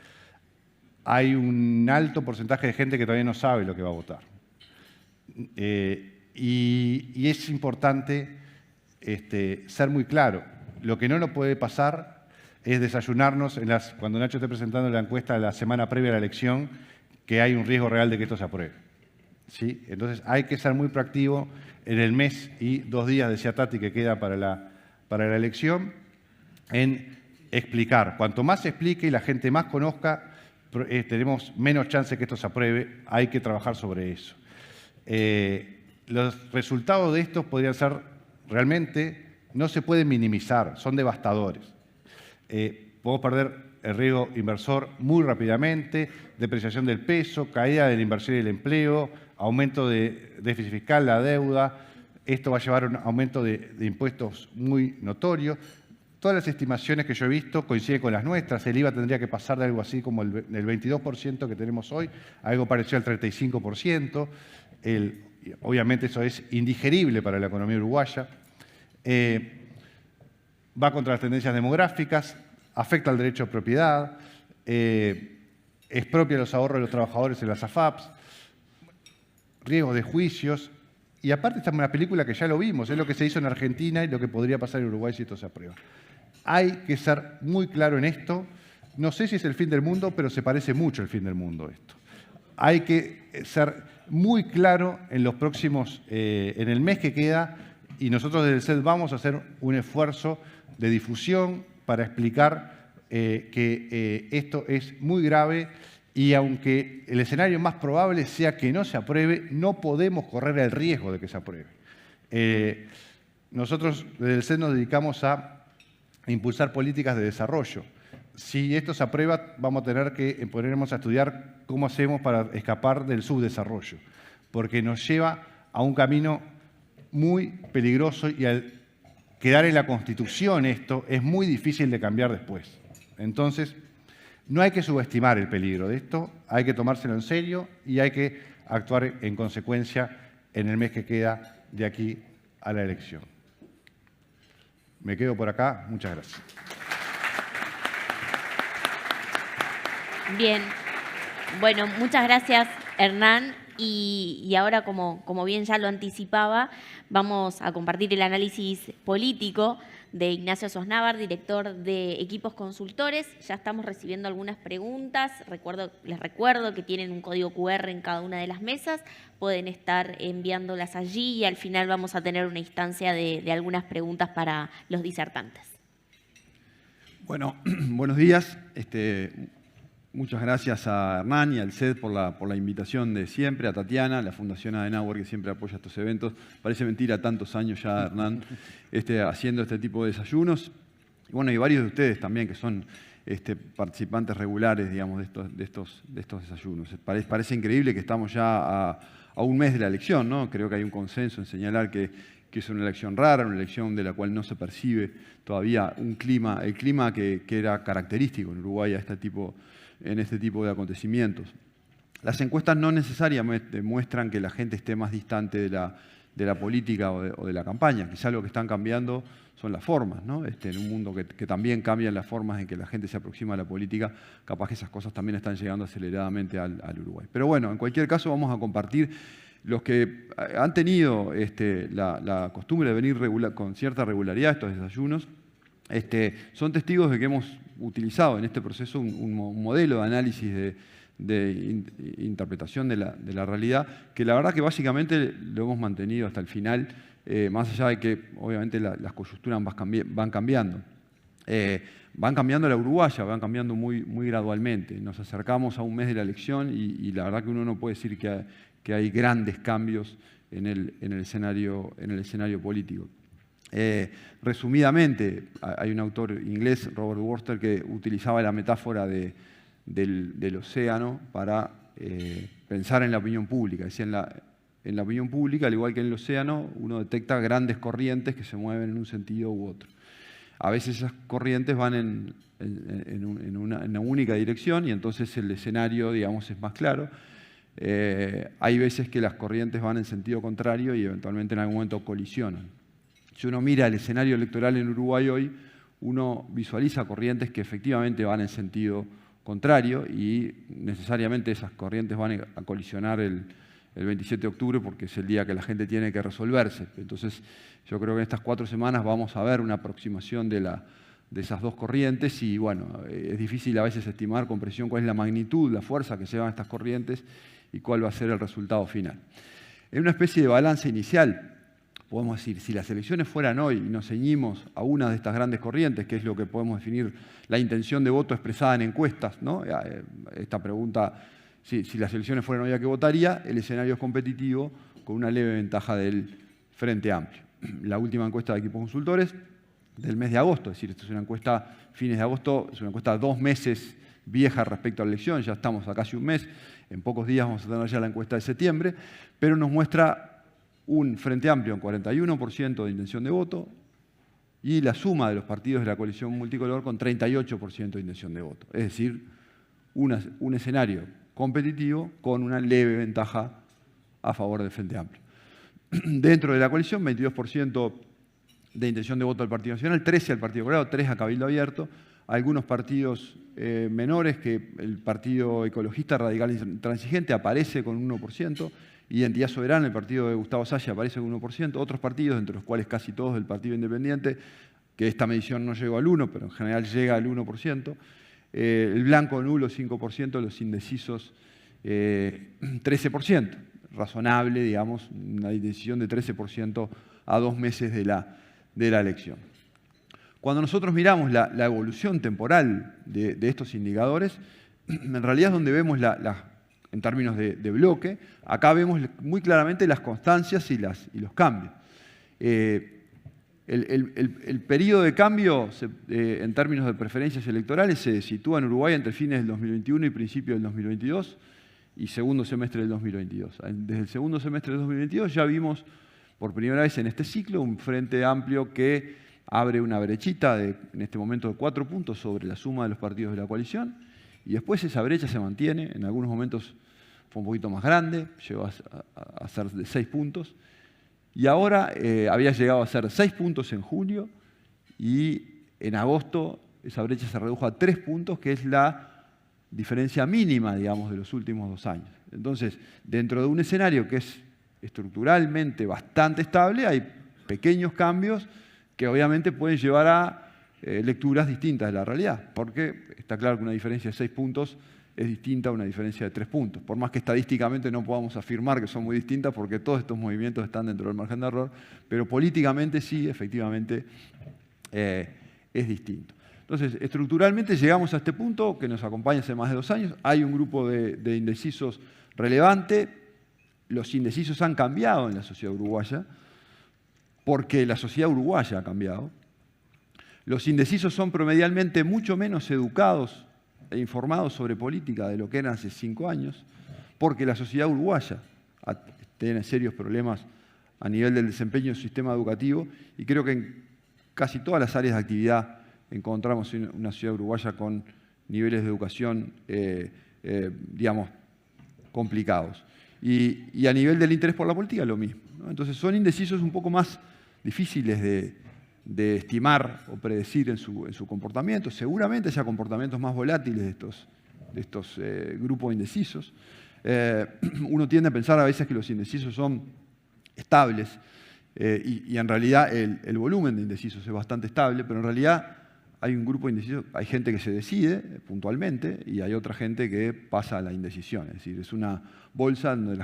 Speaker 2: Hay un alto porcentaje de gente que todavía no sabe lo que va a votar. Y es importante ser muy claro. Lo que no nos puede pasar es desayunarnos cuando Nacho esté presentando la encuesta de la semana previa a la elección, que hay un riesgo real de que esto se apruebe, ¿sí? Entonces hay que ser muy proactivo en el mes y 2 días, decía Tati, que queda para la elección, en explicar. Cuanto más se explique y la gente más conozca, tenemos menos chance que esto se apruebe. Hay que trabajar sobre eso. Los resultados de estos podrían ser realmente, no se pueden minimizar, son devastadores. Podemos perder el riesgo inversor muy rápidamente, depreciación del peso, caída de la inversión y el empleo, aumento de déficit fiscal, la deuda. Esto va a llevar a un aumento de impuestos muy notorio. Todas las estimaciones que yo he visto coinciden con las nuestras. El IVA tendría que pasar de algo así como el 22% que tenemos hoy, a algo parecido al 35%. Obviamente eso es indigerible para la economía uruguaya. Va contra las tendencias demográficas, afecta al derecho a propiedad, expropia los ahorros de los trabajadores en las AFAPs, riesgos de juicios. Y aparte está en una película que ya lo vimos, es lo que se hizo en Argentina y lo que podría pasar en Uruguay si esto se aprueba. Hay que ser muy claro en esto. No sé si es el fin del mundo, pero se parece mucho al fin del mundo esto. Hay que ser muy claro en los próximos, en el mes que queda, y nosotros desde el CED vamos a hacer un esfuerzo de difusión para explicar que esto es muy grave y aunque el escenario más probable sea que no se apruebe, no podemos correr el riesgo de que se apruebe. Nosotros desde el CED nos dedicamos a impulsar políticas de desarrollo. Si esto se aprueba, vamos a tener que ponernos a estudiar cómo hacemos para escapar del subdesarrollo, porque nos lleva a un camino muy peligroso y quedar en la Constitución esto es muy difícil de cambiar después. Entonces, no hay que subestimar el peligro de esto, hay que tomárselo en serio y hay que actuar en consecuencia en el mes que queda de aquí a la elección. Me quedo por acá. Muchas gracias.
Speaker 1: Bien. Bueno, muchas gracias, Hernán. Y ahora, como bien ya lo anticipaba, vamos a compartir el análisis político de Ignacio Sosnávar, director de Equipos Consultores. Ya estamos recibiendo algunas preguntas. Les recuerdo que tienen un código QR en cada una de las mesas. Pueden estar enviándolas allí y al final vamos a tener una instancia de algunas preguntas para los disertantes.
Speaker 3: Bueno, buenos días. Muchas gracias a Hernán y al CED por la invitación de siempre, a Tatiana, a la Fundación Adenauer, que siempre apoya estos eventos. Parece mentira, tantos años ya, Hernán, haciendo este tipo de desayunos. Y bueno, y varios de ustedes también que son participantes regulares, digamos, de estos desayunos. Parece increíble que estamos ya a un mes de la elección, ¿no? Creo que hay un consenso en señalar que es una elección rara, una elección de la cual no se percibe todavía el clima que era característico en Uruguay en este tipo de acontecimientos. Las encuestas no necesariamente muestran que la gente esté más distante de la política o de la campaña. Quizá lo que están cambiando son las formas, ¿no? En un mundo que también cambian las formas en que la gente se aproxima a la política, capaz que esas cosas también están llegando aceleradamente al Uruguay. Pero bueno, en cualquier caso vamos a compartir. Los que han tenido la costumbre de venir con cierta regularidad a estos desayunos, son testigos de que hemos utilizado en este proceso un modelo de análisis de interpretación de la realidad, que la verdad que básicamente lo hemos mantenido hasta el final, más allá de que obviamente las coyunturas van cambiando. Van cambiando la uruguaya, van cambiando muy, muy gradualmente. Nos acercamos a un mes de la elección y la verdad que uno no puede decir que hay grandes cambios en el escenario político. Resumidamente, hay un autor inglés, Robert Worcester, que utilizaba la metáfora del océano para pensar en la opinión pública. Decía, en la opinión pública, al igual que en el océano, uno detecta grandes corrientes que se mueven en un sentido u otro. A veces esas corrientes van en una única dirección y entonces el escenario, digamos, es más claro. Hay veces que las corrientes van en sentido contrario y eventualmente en algún momento colisionan. Si uno mira el escenario electoral en Uruguay hoy, uno visualiza corrientes que efectivamente van en sentido contrario y necesariamente esas corrientes van a colisionar el 27 de octubre porque es el día que la gente tiene que resolverse. Entonces, yo creo que en estas 4 semanas vamos a ver una aproximación de esas dos corrientes y, bueno, es difícil a veces estimar con precisión cuál es la magnitud, la fuerza que llevan estas corrientes y cuál va a ser el resultado final. En una especie de balance inicial, podemos decir, si las elecciones fueran hoy y nos ceñimos a una de estas grandes corrientes, que es lo que podemos definir la intención de voto expresada en encuestas, ¿no? Esta pregunta, si las elecciones fueran hoy, ¿a qué votaría? El escenario es competitivo con una leve ventaja del Frente Amplio. La última encuesta de Equipos Consultores del mes de agosto, es decir, esto es una encuesta fines de agosto, es una encuesta 2 meses vieja respecto a la elección, ya estamos a casi un mes, en pocos días vamos a tener ya la encuesta de septiembre, pero nos muestra un Frente Amplio en 41% de intención de voto y la suma de los partidos de la coalición multicolor con 38% de intención de voto. Es decir, un escenario competitivo con una leve ventaja a favor del Frente Amplio. Dentro de la coalición, 22% de intención de voto al Partido Nacional, 13% al Partido Colorado, 3% a Cabildo Abierto, algunos partidos menores que el Partido Ecologista Radical Intransigente aparece con un 1%, Identidad Soberana, el partido de Gustavo Salla, aparece con 1%, otros partidos, entre los cuales casi todos del Partido Independiente, que esta medición no llegó al 1%, pero en general llega al 1%, el blanco nulo 5%, los indecisos 13%, razonable, digamos, una decisión de 13% a 2 meses de la elección. Cuando nosotros miramos la evolución temporal de estos indicadores, en realidad es donde vemos en términos de bloque, acá vemos muy claramente las constancias y los cambios. El periodo de cambio en términos de preferencias electorales se sitúa en Uruguay entre fines del 2021 y principios del 2022 y segundo semestre del 2022. Desde el segundo semestre del 2022 ya vimos por primera vez en este ciclo un Frente Amplio que abre una brechita en este momento de 4 puntos sobre la suma de los partidos de la coalición, y después esa brecha se mantiene, en algunos momentos fue un poquito más grande, llegó a ser de 6 puntos, y ahora había llegado a ser 6 puntos en julio, y en agosto esa brecha se redujo a 3 puntos, que es la diferencia mínima, digamos, de los últimos 2 años. Entonces, dentro de un escenario que es estructuralmente bastante estable, hay pequeños cambios que obviamente pueden llevar a lecturas distintas de la realidad, porque está claro que una diferencia de 6 puntos es distinta a una diferencia de 3 puntos, por más que estadísticamente no podamos afirmar que son muy distintas, porque todos estos movimientos están dentro del margen de error, pero políticamente sí, efectivamente, es distinto. Entonces, estructuralmente llegamos a este punto que nos acompaña hace más de 2 años. Hay un grupo de indecisos relevante. Los indecisos han cambiado en la sociedad uruguaya porque la sociedad uruguaya ha cambiado. Los indecisos son promedialmente mucho menos educados e informados sobre política de lo que eran hace 5 años, porque la sociedad uruguaya tiene serios problemas a nivel del desempeño del sistema educativo, y creo que en casi todas las áreas de actividad encontramos una sociedad uruguaya con niveles de educación, digamos, complicados. Y a nivel del interés por la política, lo mismo, ¿no? Entonces, son indecisos un poco más difíciles de estimar o predecir en su comportamiento. Seguramente haya comportamientos más volátiles de estos grupos indecisos. Uno tiende a pensar a veces que los indecisos son estables, y en realidad el volumen de indecisos es bastante estable, pero en realidad hay un grupo de indecisos, hay gente que se decide puntualmente y hay otra gente que pasa a la indecisión. Es decir, es una bolsa donde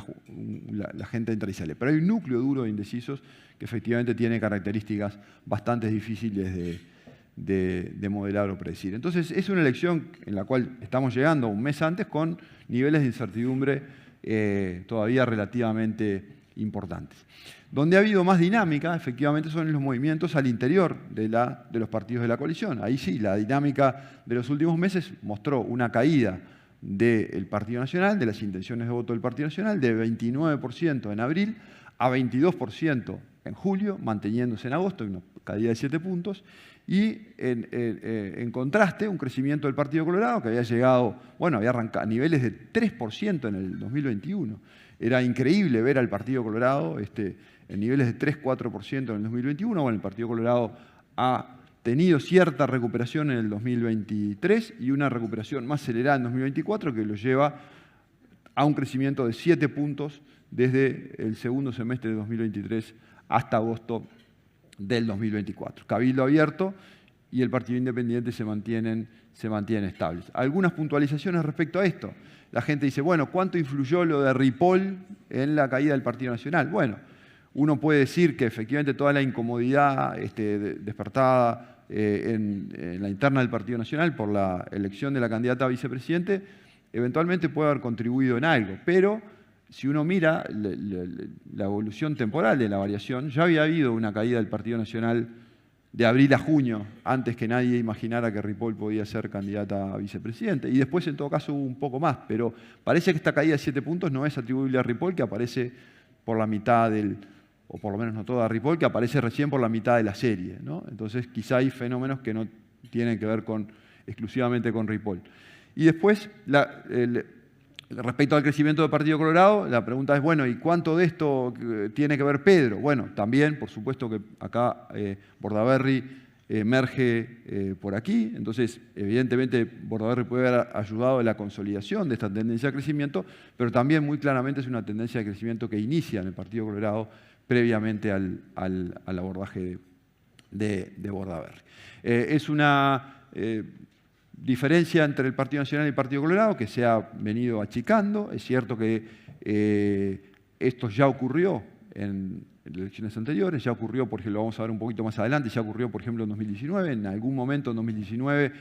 Speaker 3: la gente entra y sale. Pero hay un núcleo duro de indecisos que efectivamente tiene características bastante difíciles de modelar o predecir. Entonces, es una elección en la cual estamos llegando un mes antes con niveles de incertidumbre todavía relativamente importantes. Donde ha habido más dinámica, efectivamente, son en los movimientos al interior de los partidos de la coalición. Ahí sí, la dinámica de los últimos meses mostró una caída del Partido Nacional, de las intenciones de voto del Partido Nacional, de 29% en abril a 22% en julio, manteniéndose en agosto, una caída de 7 puntos, y en contraste, un crecimiento del Partido Colorado que había llegado, bueno, había arrancado a niveles de 3% en el 2021. Era increíble ver al Partido Colorado en niveles de 3-4% en el 2021. Bueno, el Partido Colorado ha tenido cierta recuperación en el 2023 y una recuperación más acelerada en 2024 que lo lleva a un crecimiento de 7 puntos desde el segundo semestre de 2023 hasta agosto del 2024. Cabildo abierto y el Partido Independiente se mantienen estables. Algunas puntualizaciones respecto a esto. La gente dice, bueno, ¿cuánto influyó lo de Ripoll en la caída del Partido Nacional? Bueno, uno puede decir que efectivamente toda la incomodidad despertada en la interna del Partido Nacional por la elección de la candidata a vicepresidente eventualmente puede haber contribuido en algo, pero si uno mira la evolución temporal de la variación, ya había habido una caída del Partido Nacional de abril a junio, antes que nadie imaginara que Ripoll podía ser candidata a vicepresidente. Y después, en todo caso, hubo un poco más. Pero parece que esta caída de 7 puntos no es atribuible a Ripoll, que aparece por la mitad o por lo menos no toda Ripoll, que aparece recién por la mitad de la serie, ¿no? Entonces, quizá hay fenómenos que no tienen que ver exclusivamente con Ripoll. Y después, respecto al crecimiento del Partido Colorado, la pregunta es, bueno, ¿y cuánto de esto tiene que ver Pedro? Bueno, también, por supuesto que acá Bordaberry emerge por aquí, entonces, evidentemente, Bordaberry puede haber ayudado en la consolidación de esta tendencia de crecimiento, pero también muy claramente es una tendencia de crecimiento que inicia en el Partido Colorado previamente al abordaje de Bordaberry. Es una diferencia entre el Partido Nacional y el Partido Colorado que se ha venido achicando. Es cierto que esto ya ocurrió en elecciones anteriores, ya ocurrió, porque lo vamos a ver un poquito más adelante, ya ocurrió, por ejemplo, en 2019. En algún momento en 2019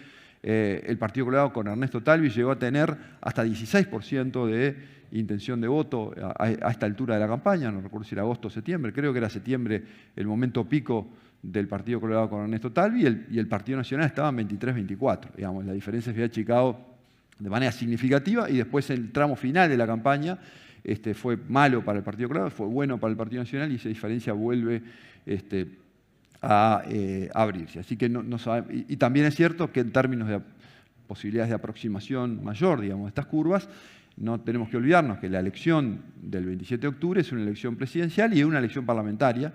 Speaker 3: el Partido Colorado con Ernesto Talvi llegó a tener hasta 16% de intención de voto a esta altura de la campaña, no recuerdo si era agosto o septiembre, creo que era septiembre el momento pico del Partido Colorado con Ernesto Talvi, y el Partido Nacional estaba en 23-24. Digamos, la diferencia se había achicado de manera significativa, y después el tramo final de la campaña fue malo para el Partido Colorado, fue bueno para el Partido Nacional, y esa diferencia vuelve a abrirse. Así que no sabemos. Y también es cierto que en términos de posibilidades de aproximación mayor, digamos, de estas curvas, no tenemos que olvidarnos que la elección del 27 de octubre es una elección presidencial y es una elección parlamentaria,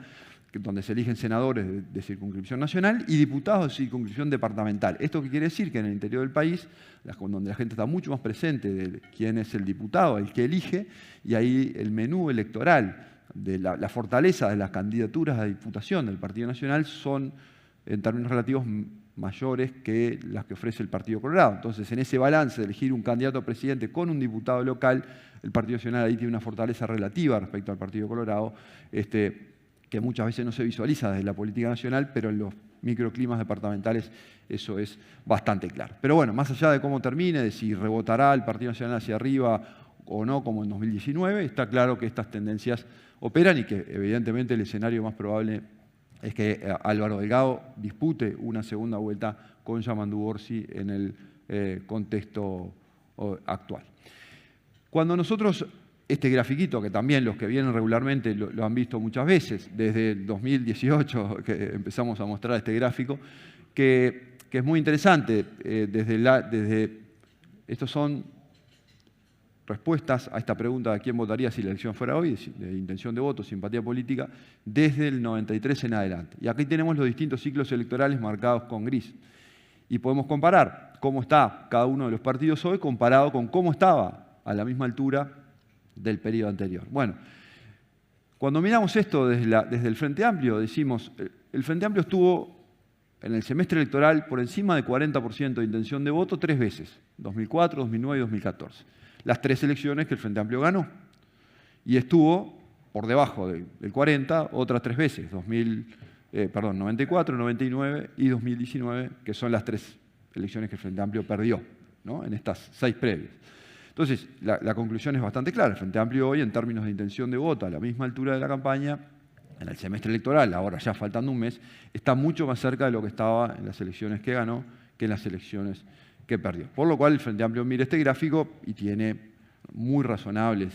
Speaker 3: donde se eligen senadores de circunscripción nacional y diputados de circunscripción departamental. ¿Esto qué quiere decir? Que en el interior del país, donde la gente está mucho más presente de quién es el diputado, el que elige, y ahí el menú electoral de la fortaleza de las candidaturas a diputación del Partido Nacional son, en términos relativos, mayores que las que ofrece el Partido Colorado. Entonces, en ese balance de elegir un candidato a presidente con un diputado local, el Partido Nacional ahí tiene una fortaleza relativa respecto al Partido Colorado, que muchas veces no se visualiza desde la política nacional, pero en los microclimas departamentales eso es bastante claro. Pero bueno, más allá de cómo termine, de si rebotará el Partido Nacional hacia arriba o no, como en 2019, está claro que estas tendencias operan y que evidentemente el escenario más probable es que Álvaro Delgado dispute una segunda vuelta con Yamandu Orsi en el contexto actual. Cuando nosotros, este grafiquito, que también los que vienen regularmente lo han visto muchas veces, desde el 2018 que empezamos a mostrar este gráfico, que es muy interesante, estos son respuestas a esta pregunta de quién votaría si la elección fuera hoy, de intención de voto, simpatía política, desde el 93 en adelante. Y aquí tenemos los distintos ciclos electorales marcados con gris. Y podemos comparar cómo está cada uno de los partidos hoy comparado con cómo estaba a la misma altura del periodo anterior. Bueno, cuando miramos esto desde el Frente Amplio, decimos, el Frente Amplio estuvo en el semestre electoral por encima de 40% de intención de voto 3 veces, 2004, 2009 y 2014. Las 3 elecciones que el Frente Amplio ganó. Y estuvo por debajo del 40 otras 3 veces, 94, 99 y 2019, que son las 3 elecciones que el Frente Amplio perdió, ¿no? En estas 6 previas. Entonces, la conclusión es bastante clara. El Frente Amplio hoy, en términos de intención de voto, a la misma altura de la campaña, en el semestre electoral, ahora ya faltando un mes, está mucho más cerca de lo que estaba en las elecciones que ganó que en las elecciones que perdió. Por lo cual, el Frente Amplio mira este gráfico y tiene muy razonables,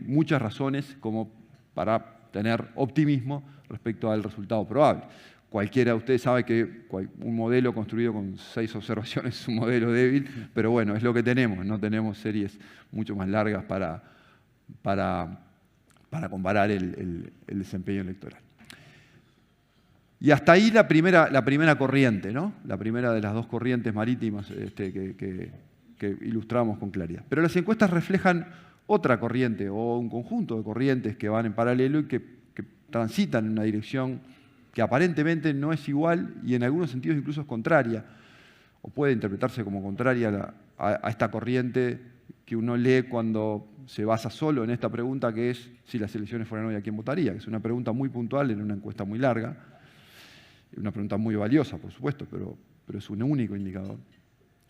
Speaker 3: muchas razones como para tener optimismo respecto al resultado probable. Cualquiera de ustedes sabe que un modelo construido con 6 observaciones es un modelo débil, pero bueno, es lo que tenemos. No tenemos series mucho más largas para comparar el desempeño electoral. Y hasta ahí la primera corriente, ¿no? La primera de las 2 corrientes marítimas que ilustramos con claridad. Pero las encuestas reflejan otra corriente o un conjunto de corrientes que van en paralelo y que transitan en una dirección que aparentemente no es igual y en algunos sentidos incluso es contraria, o puede interpretarse como contraria a esta corriente que uno lee cuando se basa solo en esta pregunta, que es si las elecciones fueran hoy, ¿a quién votaría? Que es una pregunta muy puntual en una encuesta muy larga, una pregunta muy valiosa, por supuesto, pero es un único indicador.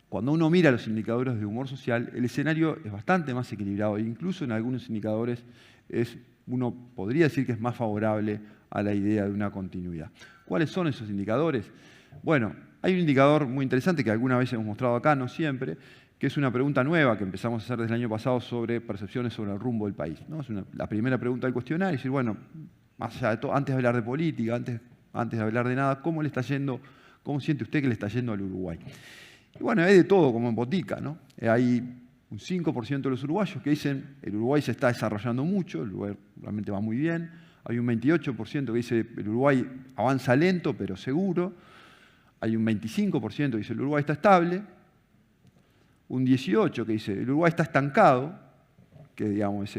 Speaker 3: Cuando uno mira los indicadores de humor social, el escenario es bastante más equilibrado e incluso en algunos indicadores uno podría decir que es más favorable a la idea de una continuidad. ¿Cuáles son esos indicadores? Bueno, hay un indicador muy interesante que alguna vez hemos mostrado acá, no siempre, que es una pregunta nueva que empezamos a hacer desde el año pasado sobre percepciones sobre el rumbo del país, ¿no? Es la primera pregunta del cuestionario, es decir, bueno, más allá de todo, antes de hablar de política, antes de hablar de nada, ¿cómo siente usted que le está yendo al Uruguay? Y bueno, hay de todo, como en botica, ¿no? Hay un 5% de los uruguayos que dicen el Uruguay se está desarrollando mucho, el Uruguay realmente va muy bien. Hay un 28% que dice el Uruguay avanza lento pero seguro. Hay un 25% que dice el Uruguay está estable. Un 18% que dice el Uruguay está estancado, que digamos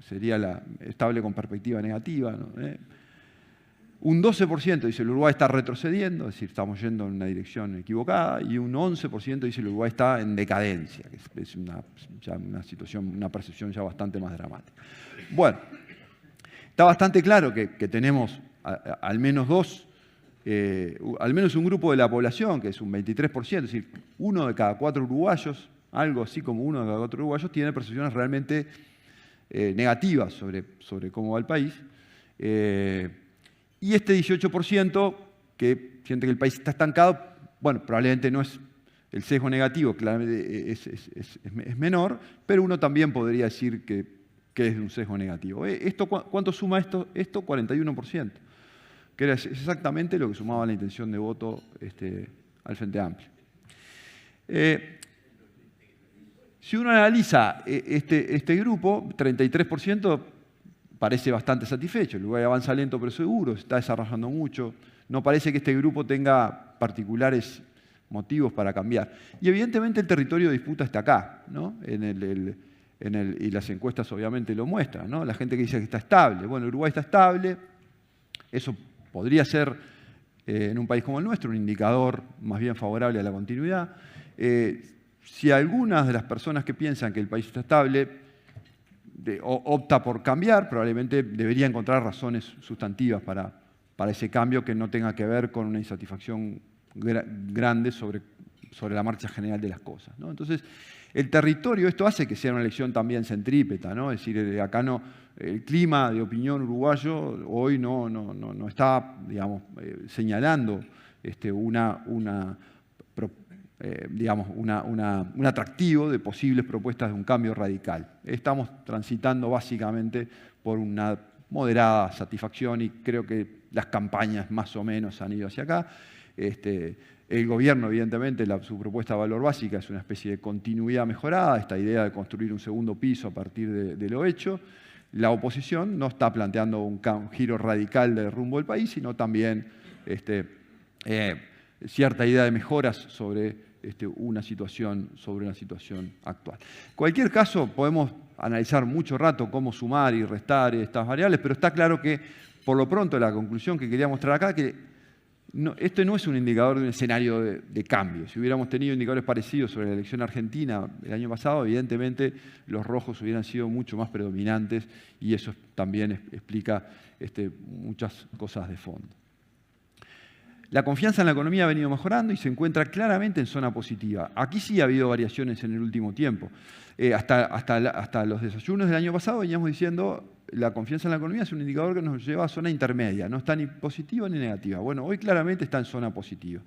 Speaker 3: sería la estable con perspectiva negativa, ¿no? Un 12% dice el Uruguay está retrocediendo, es decir, estamos yendo en una dirección equivocada, y un 11% dice el Uruguay está en decadencia, que es una situación, una percepción ya bastante más dramática. Bueno, está bastante claro que tenemos al menos al menos un grupo de la población, que es un 23%, es decir, 1 de cada 4 uruguayos, algo así como 1 de cada 4 uruguayos, tiene percepciones realmente negativas sobre cómo va el país. Y este 18% que siente que el país está estancado, bueno, probablemente no es el sesgo negativo, claramente es menor, pero uno también podría decir que que es de un sesgo negativo. ¿Cuánto suma esto? 41%, que era exactamente lo que sumaba la intención de voto al Frente Amplio. Si uno analiza este grupo, 33% parece bastante satisfecho. El Uruguay avanza lento pero seguro, se está desarrollando mucho. No parece que este grupo tenga particulares motivos para cambiar. Y evidentemente el territorio de disputa está acá, ¿no? Y las encuestas obviamente lo muestran, ¿no? La gente que dice que está estable. Bueno, Uruguay está estable. Eso podría ser, en un país como el nuestro, un indicador más bien favorable a la continuidad. Si algunas de las personas que piensan que el país está estable opta por cambiar, probablemente debería encontrar razones sustantivas para ese cambio que no tenga que ver con una insatisfacción grande sobre la marcha general de las cosas, ¿no? Entonces, el territorio, esto hace que sea una elección también centrípeta, ¿no? Es decir, acá el clima de opinión uruguayo hoy no está, digamos, señalando un atractivo de posibles propuestas de un cambio radical. Estamos transitando básicamente por una moderada satisfacción y creo que las campañas más o menos han ido hacia acá. El gobierno, evidentemente, su propuesta de valor básica es una especie de continuidad mejorada, esta idea de construir un segundo piso a partir de lo hecho. La oposición no está planteando un giro radical del rumbo del país, sino también cierta idea de mejoras sobre una situación actual. En cualquier caso, podemos analizar mucho rato cómo sumar y restar estas variables, pero está claro que, por lo pronto, la conclusión que quería mostrar acá, que este no es un indicador de un escenario de cambio. Si hubiéramos tenido indicadores parecidos sobre la elección argentina el año pasado, evidentemente los rojos hubieran sido mucho más predominantes y eso también explica muchas cosas de fondo. La confianza en la economía ha venido mejorando y se encuentra claramente en zona positiva. Aquí sí ha habido variaciones en el último tiempo. Hasta los desayunos del año pasado veníamos diciendo la confianza en la economía es un indicador que nos lleva a zona intermedia, no está ni positiva ni negativa. Bueno, hoy claramente está en zona positiva.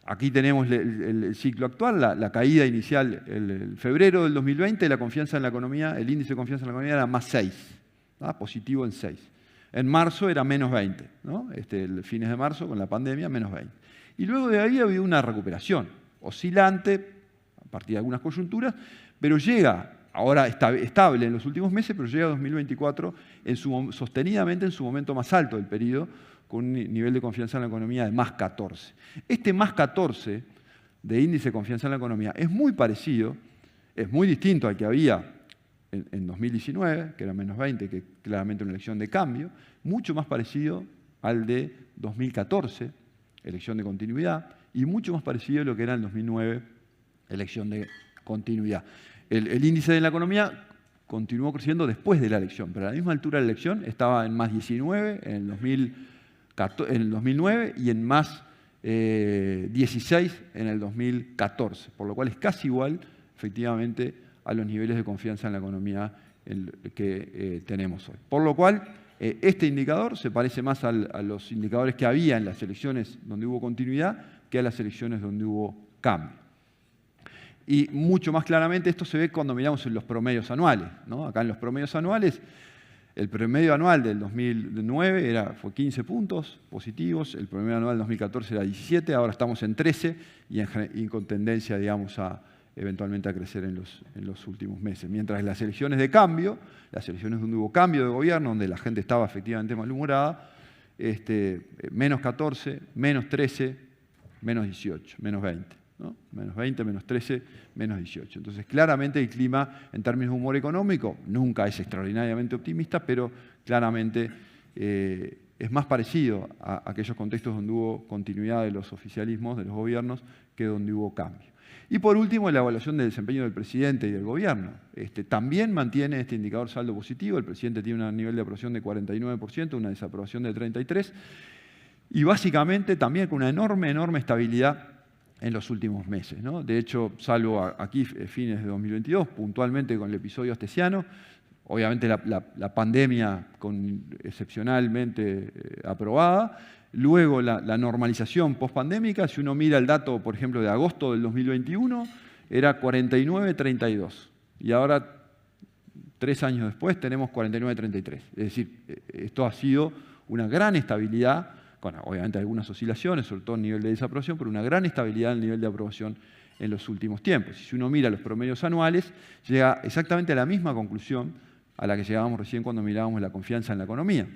Speaker 3: Aquí tenemos el ciclo actual, la caída inicial, el febrero del 2020, la confianza en la economía, el índice de confianza en la economía era más 6, ¿no? Positivo en 6. En marzo era menos 20, ¿no? El fines de marzo con la pandemia, menos 20. Y luego de ahí ha habido una recuperación, oscilante, a partir de algunas coyunturas, pero llega, ahora estable en los últimos meses, pero llega a 2024 sostenidamente en su momento más alto del periodo, con un nivel de confianza en la economía de más 14. Este más 14 de índice de confianza en la economía es muy parecido, es muy distinto al que había en 2019, que era menos 20, que claramente una elección de cambio, mucho más parecido al de 2014, elección de continuidad, y mucho más parecido a lo que era en 2009, elección de continuidad. El índice de la economía continuó creciendo después de la elección, pero a la misma altura de la elección estaba en más 19 en el 2009 y en más 16 en el 2014, por lo cual es casi igual, efectivamente, a los niveles de confianza en la economía que tenemos hoy. Por lo cual, este indicador se parece más a los indicadores que había en las elecciones donde hubo continuidad que a las elecciones donde hubo cambio. Y mucho más claramente esto se ve cuando miramos en los promedios anuales, ¿no? Acá en los promedios anuales, el promedio anual del 2009 fue 15 puntos positivos, el promedio anual del 2014 era 17, ahora estamos en 13 y con tendencia, digamos, eventualmente a crecer en los últimos meses. Mientras las elecciones de cambio, las elecciones donde hubo cambio de gobierno, donde la gente estaba efectivamente malhumorada, menos 14, menos 13, menos 18, menos 20. ¿No? Menos 20, menos 13, menos 18. Entonces, claramente el clima en términos de humor económico nunca es extraordinariamente optimista, pero claramente es más parecido a aquellos contextos donde hubo continuidad de los oficialismos, de los gobiernos, que donde hubo cambio. Y por último, la evaluación del desempeño del presidente y del gobierno. También mantiene este indicador saldo positivo. El presidente tiene un nivel de aprobación de 49%, una desaprobación de 33%, y básicamente también con una enorme estabilidad en los últimos meses, ¿no? De hecho, salvo aquí fines de 2022, puntualmente con el episodio astesiano, obviamente la pandemia excepcionalmente aprobada, luego la normalización post-pandémica, si uno mira el dato, por ejemplo, de agosto del 2021, era 49-32, y ahora 3 años después tenemos 49-33. Es decir, esto ha sido una gran estabilidad, con obviamente algunas oscilaciones, sobre todo en nivel de desaprobación, pero una gran estabilidad en el nivel de aprobación en los últimos tiempos. Y si uno mira los promedios anuales, llega exactamente a la misma conclusión a la que llegábamos recién cuando mirábamos la confianza en la economía.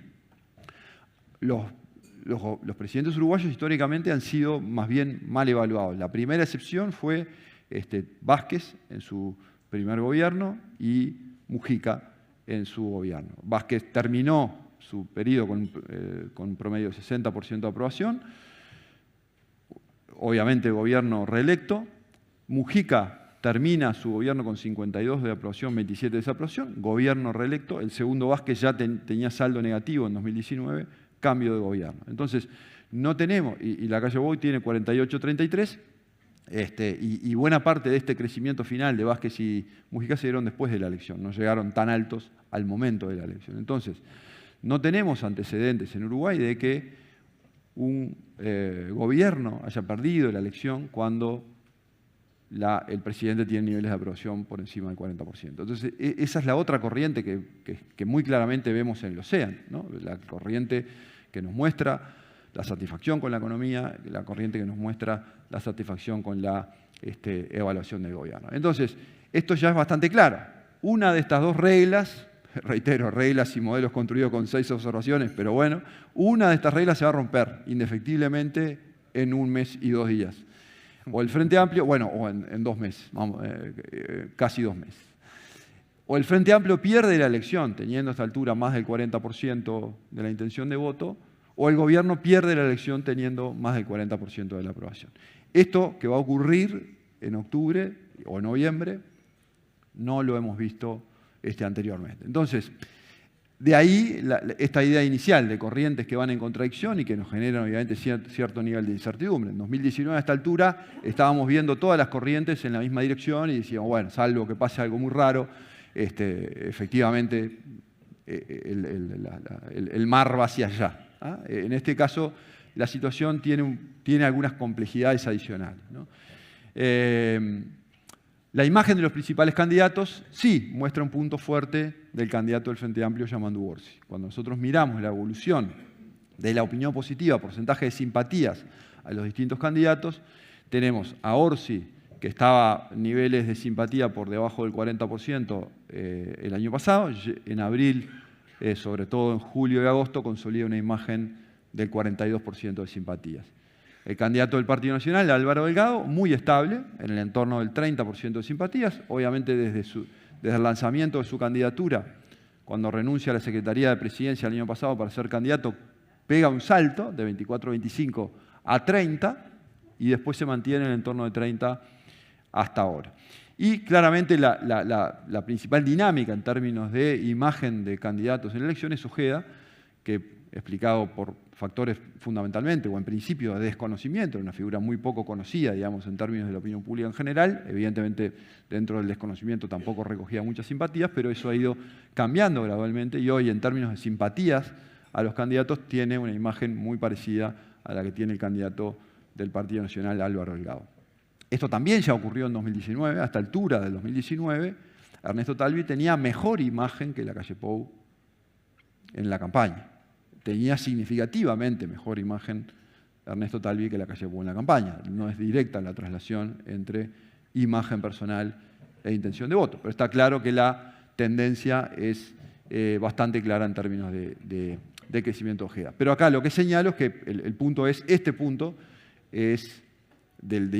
Speaker 3: Los presidentes uruguayos históricamente han sido más bien mal evaluados. La primera excepción fue Vázquez en su primer gobierno y Mujica en su gobierno. Vázquez terminó su periodo con un promedio de 60% de aprobación, obviamente gobierno reelecto. Mujica termina su gobierno con 52 de aprobación, 27 de desaprobación, gobierno reelecto. El segundo Vázquez ya tenía saldo negativo en 2019, cambio de gobierno. Entonces, no tenemos, y la calle Boy tiene 48-33, y buena parte de este crecimiento final de Vázquez y Mujica se dieron después de la elección, no llegaron tan altos al momento de la elección. Entonces, no tenemos antecedentes en Uruguay de que un gobierno haya perdido la elección cuando el presidente tiene niveles de aprobación por encima del 40%. Entonces, esa es la otra corriente que muy claramente vemos en el océano, ¿no? La corriente que nos muestra la satisfacción con la economía, la corriente que nos muestra la satisfacción con la evaluación del gobierno. Entonces, esto ya es bastante claro. Una de estas dos reglas, reitero, reglas y modelos construidos con 6 observaciones, pero bueno, una de estas reglas se va a romper indefectiblemente en 1 mes y 2 días. O el Frente Amplio, bueno, o en 2 meses, vamos, casi 2 meses. O el Frente Amplio pierde la elección, teniendo a esta altura más del 40% de la intención de voto, o el gobierno pierde la elección teniendo más del 40% de la aprobación. Esto que va a ocurrir en octubre o noviembre, no lo hemos visto anteriormente. Entonces, de ahí esta idea inicial de corrientes que van en contradicción y que nos generan obviamente cierto nivel de incertidumbre. En 2019 a esta altura estábamos viendo todas las corrientes en la misma dirección y decíamos, bueno, salvo que pase algo muy raro, efectivamente el mar va hacia allá. ¿Ah? En este caso, la situación tiene algunas complejidades adicionales, ¿no? La imagen de los principales candidatos sí muestra un punto fuerte del candidato del Frente Amplio, Yamandu Orsi. Cuando nosotros miramos la evolución de la opinión positiva, porcentaje de simpatías a los distintos candidatos, tenemos a Orsi, que estaba en niveles de simpatía por debajo del 40% el año pasado. En abril, sobre todo en julio y agosto, consolida una imagen del 42% de simpatías. El candidato del Partido Nacional, Álvaro Delgado, muy estable, en el entorno del 30% de simpatías. Obviamente desde el lanzamiento de su candidatura, cuando renuncia a la Secretaría de Presidencia el año pasado para ser candidato, pega un salto de 24-25 a 30 y después se mantiene en el entorno de 30 hasta ahora. Y claramente la principal dinámica en términos de imagen de candidatos en elecciones es Ojeda, que explicado por factores fundamentalmente o en principio de desconocimiento, una figura muy poco conocida, digamos, en términos de la opinión pública en general. Evidentemente, dentro del desconocimiento tampoco recogía muchas simpatías, pero eso ha ido cambiando gradualmente y hoy, en términos de simpatías a los candidatos, tiene una imagen muy parecida a la que tiene el candidato del Partido Nacional, Álvaro Delgado. Esto también ya ocurrió en 2019, a esta altura del 2019, Ernesto Talvi tenía mejor imagen que la calle Pou en la campaña. Tenía significativamente mejor imagen Ernesto Talvi que la calle Pou en la campaña. No es directa la traslación entre imagen personal e intención de voto, pero está claro que la tendencia es bastante clara en términos de crecimiento de Ojeda. Pero acá lo que señalo es que el punto es, este punto es de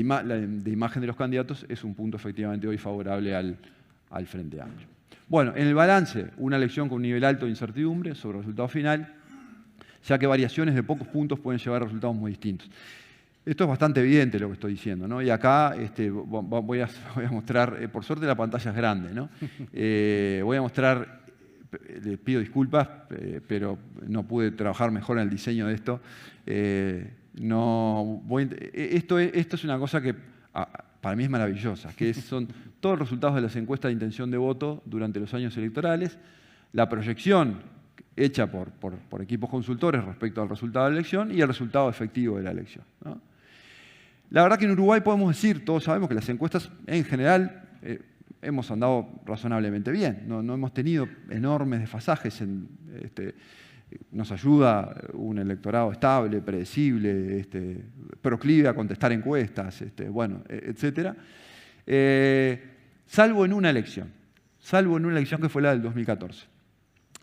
Speaker 3: imagen de los candidatos, es un punto efectivamente hoy favorable al Frente Amplio. Bueno, en el balance, una elección con un nivel alto de incertidumbre sobre el resultado final, ya que variaciones de pocos puntos pueden llevar a resultados muy distintos. Esto es bastante evidente lo que estoy diciendo, ¿no? Y acá voy a mostrar, por suerte la pantalla es grande, ¿no? Voy a mostrar, les pido disculpas, pero no pude trabajar mejor en el diseño de esto. Esto es una cosa que para mí es maravillosa, que son todos los resultados de las encuestas de intención de voto durante los años electorales, la proyección hecha por equipos consultores respecto al resultado de la elección y el resultado efectivo de la elección, ¿no? La verdad que en Uruguay podemos decir, todos sabemos que las encuestas en general hemos andado razonablemente bien. No hemos tenido enormes desfasajes. Nos ayuda un electorado estable, predecible, proclive a contestar encuestas, bueno, etc. Salvo en una elección que fue la del 2014.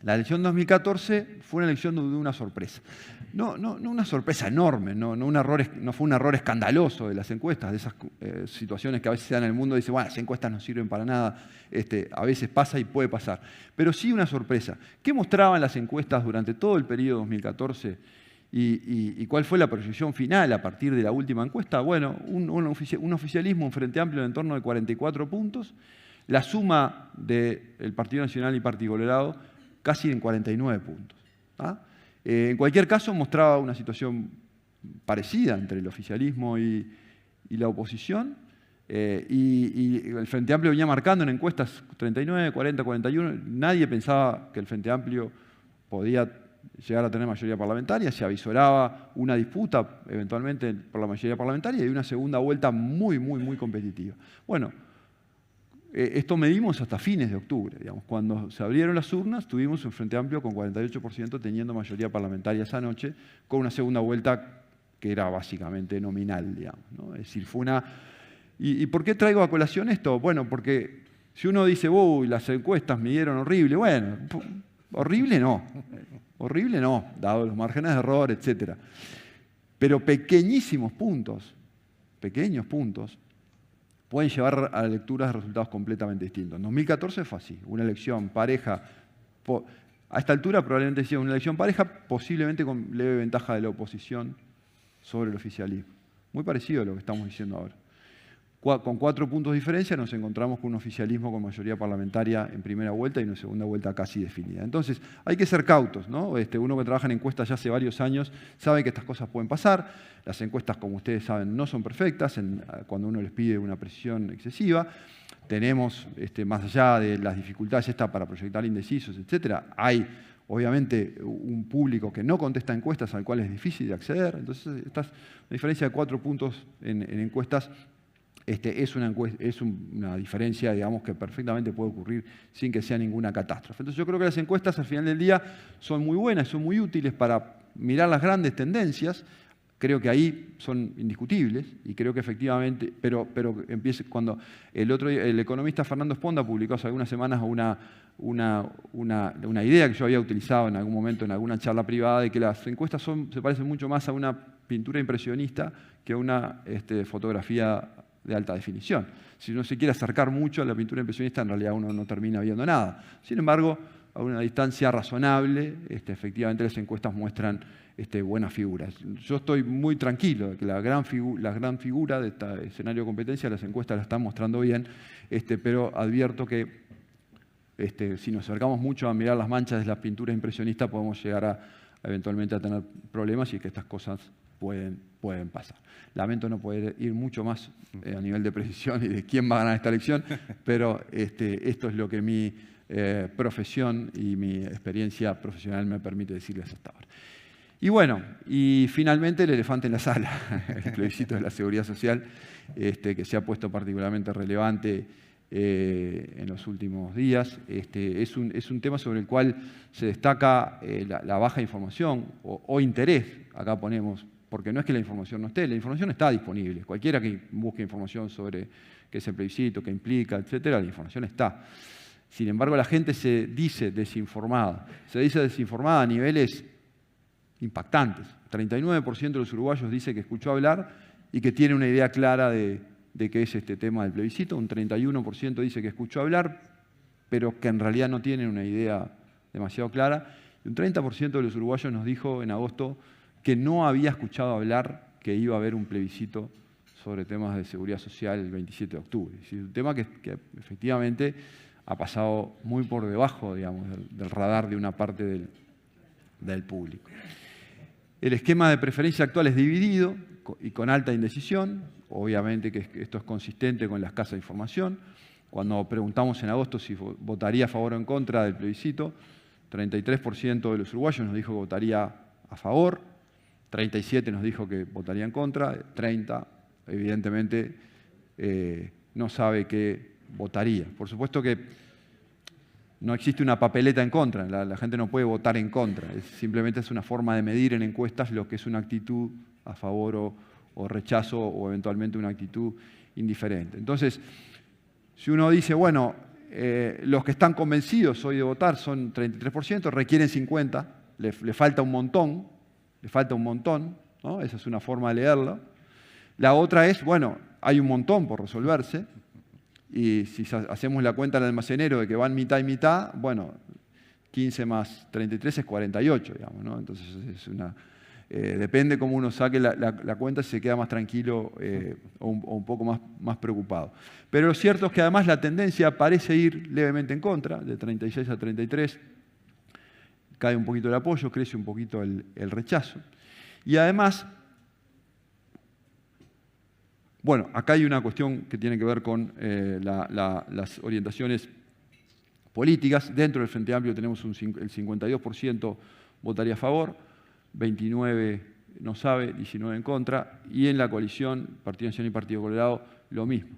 Speaker 3: La elección 2014 fue una elección de una sorpresa. No una sorpresa enorme, no fue un error escandaloso de las encuestas, de esas situaciones que a veces se dan en el mundo y dicen, bueno, las encuestas no sirven para nada, a veces pasa y puede pasar. Pero sí una sorpresa. ¿Qué mostraban las encuestas durante todo el periodo 2014 y cuál fue la proyección final a partir de la última encuesta? Bueno, un oficialismo, un Frente Amplio en torno de 44 puntos, la suma del Partido Nacional y Partido Colorado casi en 49 puntos. En cualquier caso, mostraba una situación parecida entre el oficialismo y la oposición, y el Frente Amplio venía marcando en encuestas 39, 40, 41. Nadie pensaba que el Frente Amplio podía llegar a tener mayoría parlamentaria. Se avisoraba una disputa eventualmente por la mayoría parlamentaria y una segunda vuelta muy, muy, muy competitiva. Bueno, esto medimos hasta fines de octubre. Digamos. Cuando se abrieron las urnas, tuvimos un Frente Amplio con 48% teniendo mayoría parlamentaria esa noche, con una segunda vuelta que era básicamente nominal. Digamos, ¿no? Es decir, fue una... ¿Y por qué traigo a colación esto? Bueno, porque si uno dice, uy, las encuestas midieron horrible, bueno, horrible no, dado los márgenes de error, etc. Pero pequeños puntos, pueden llevar a lecturas de resultados completamente distintos. En 2014 fue así, una elección pareja, a esta altura probablemente sea una elección pareja, posiblemente con leve ventaja de la oposición sobre el oficialismo. Muy parecido a lo que estamos diciendo ahora. Con 4 puntos de diferencia nos encontramos con un oficialismo con mayoría parlamentaria en primera vuelta y una segunda vuelta casi definida. Entonces, hay que ser cautos, ¿no? Uno que trabaja en encuestas ya hace varios años sabe que estas cosas pueden pasar. Las encuestas, como ustedes saben, no son perfectas cuando uno les pide una precisión excesiva. Tenemos, más allá de las dificultades para proyectar indecisos, etc., hay obviamente un público que no contesta encuestas al cual es difícil de acceder. Entonces, la diferencia de 4 puntos en encuestas es una diferencia, digamos, que perfectamente puede ocurrir sin que sea ninguna catástrofe. Entonces yo creo que las encuestas al final del día son muy buenas, son muy útiles para mirar las grandes tendencias. Creo que ahí son indiscutibles y creo que efectivamente, pero cuando el economista Fernando Esponda publicó hace algunas semanas una idea que yo había utilizado en algún momento en alguna charla privada de que las encuestas se parecen mucho más a una pintura impresionista que a una fotografía de alta definición. Si uno se quiere acercar mucho a la pintura impresionista, en realidad uno no termina viendo nada. Sin embargo, a una distancia razonable, efectivamente las encuestas muestran buenas figuras. Yo estoy muy tranquilo de que la gran figura de este escenario de competencia, las encuestas la están mostrando bien, pero advierto que si nos acercamos mucho a mirar las manchas de la pintura impresionista, podemos llegar eventualmente a tener problemas y que estas cosas pueden pasar. Lamento no poder ir mucho más a nivel de precisión y de quién va a ganar esta elección, pero esto es lo que mi profesión y mi experiencia profesional me permite decirles hasta ahora. Y bueno, y finalmente el elefante en la sala, el plebiscito de la seguridad social, que se ha puesto particularmente relevante en los últimos días. Es un tema sobre el cual se destaca la baja información o interés, acá ponemos, porque no es que la información no esté, la información está disponible. Cualquiera que busque información sobre qué es el plebiscito, qué implica, etcétera, la información está. Sin embargo, la gente se dice desinformada. Se dice desinformada a niveles impactantes. 39% de los uruguayos dice que escuchó hablar y que tiene una idea clara de qué es este tema del plebiscito. Un 31% dice que escuchó hablar, pero que en realidad no tiene una idea demasiado clara. Y un 30% de los uruguayos nos dijo en agosto que no había escuchado hablar que iba a haber un plebiscito sobre temas de seguridad social el 27 de octubre. Es un tema que efectivamente ha pasado muy por debajo, digamos, del radar de una parte del público. El esquema de preferencia actual es dividido y con alta indecisión. Obviamente que esto es consistente con la escasa información. Cuando preguntamos en agosto si votaría a favor o en contra del plebiscito, 33% de los uruguayos nos dijo que votaría a favor, 37% nos dijo que votaría en contra, 30% evidentemente no sabe qué votaría. Por supuesto que no existe una papeleta en contra, la gente no puede votar en contra, simplemente es una forma de medir en encuestas lo que es una actitud a favor o rechazo o eventualmente una actitud indiferente. Entonces, si uno dice, bueno, los que están convencidos hoy de votar son 33%, requieren 50%, le falta un montón, ¿no? Esa es una forma de leerlo. La otra es, bueno, hay un montón por resolverse, y si hacemos la cuenta al almacenero de que van mitad y mitad, bueno, 15 más 33 es 48, digamos, ¿no? Entonces es depende cómo uno saque la cuenta, si se queda más tranquilo o un poco más preocupado. Pero lo cierto es que además la tendencia parece ir levemente en contra, de 36 a 33, cae un poquito el apoyo, crece un poquito el rechazo. Y además, bueno, acá hay una cuestión que tiene que ver con las orientaciones políticas. Dentro del Frente Amplio tenemos el 52% votaría a favor, 29 no sabe, 19 en contra, y en la coalición Partido Nacional y Partido Colorado lo mismo.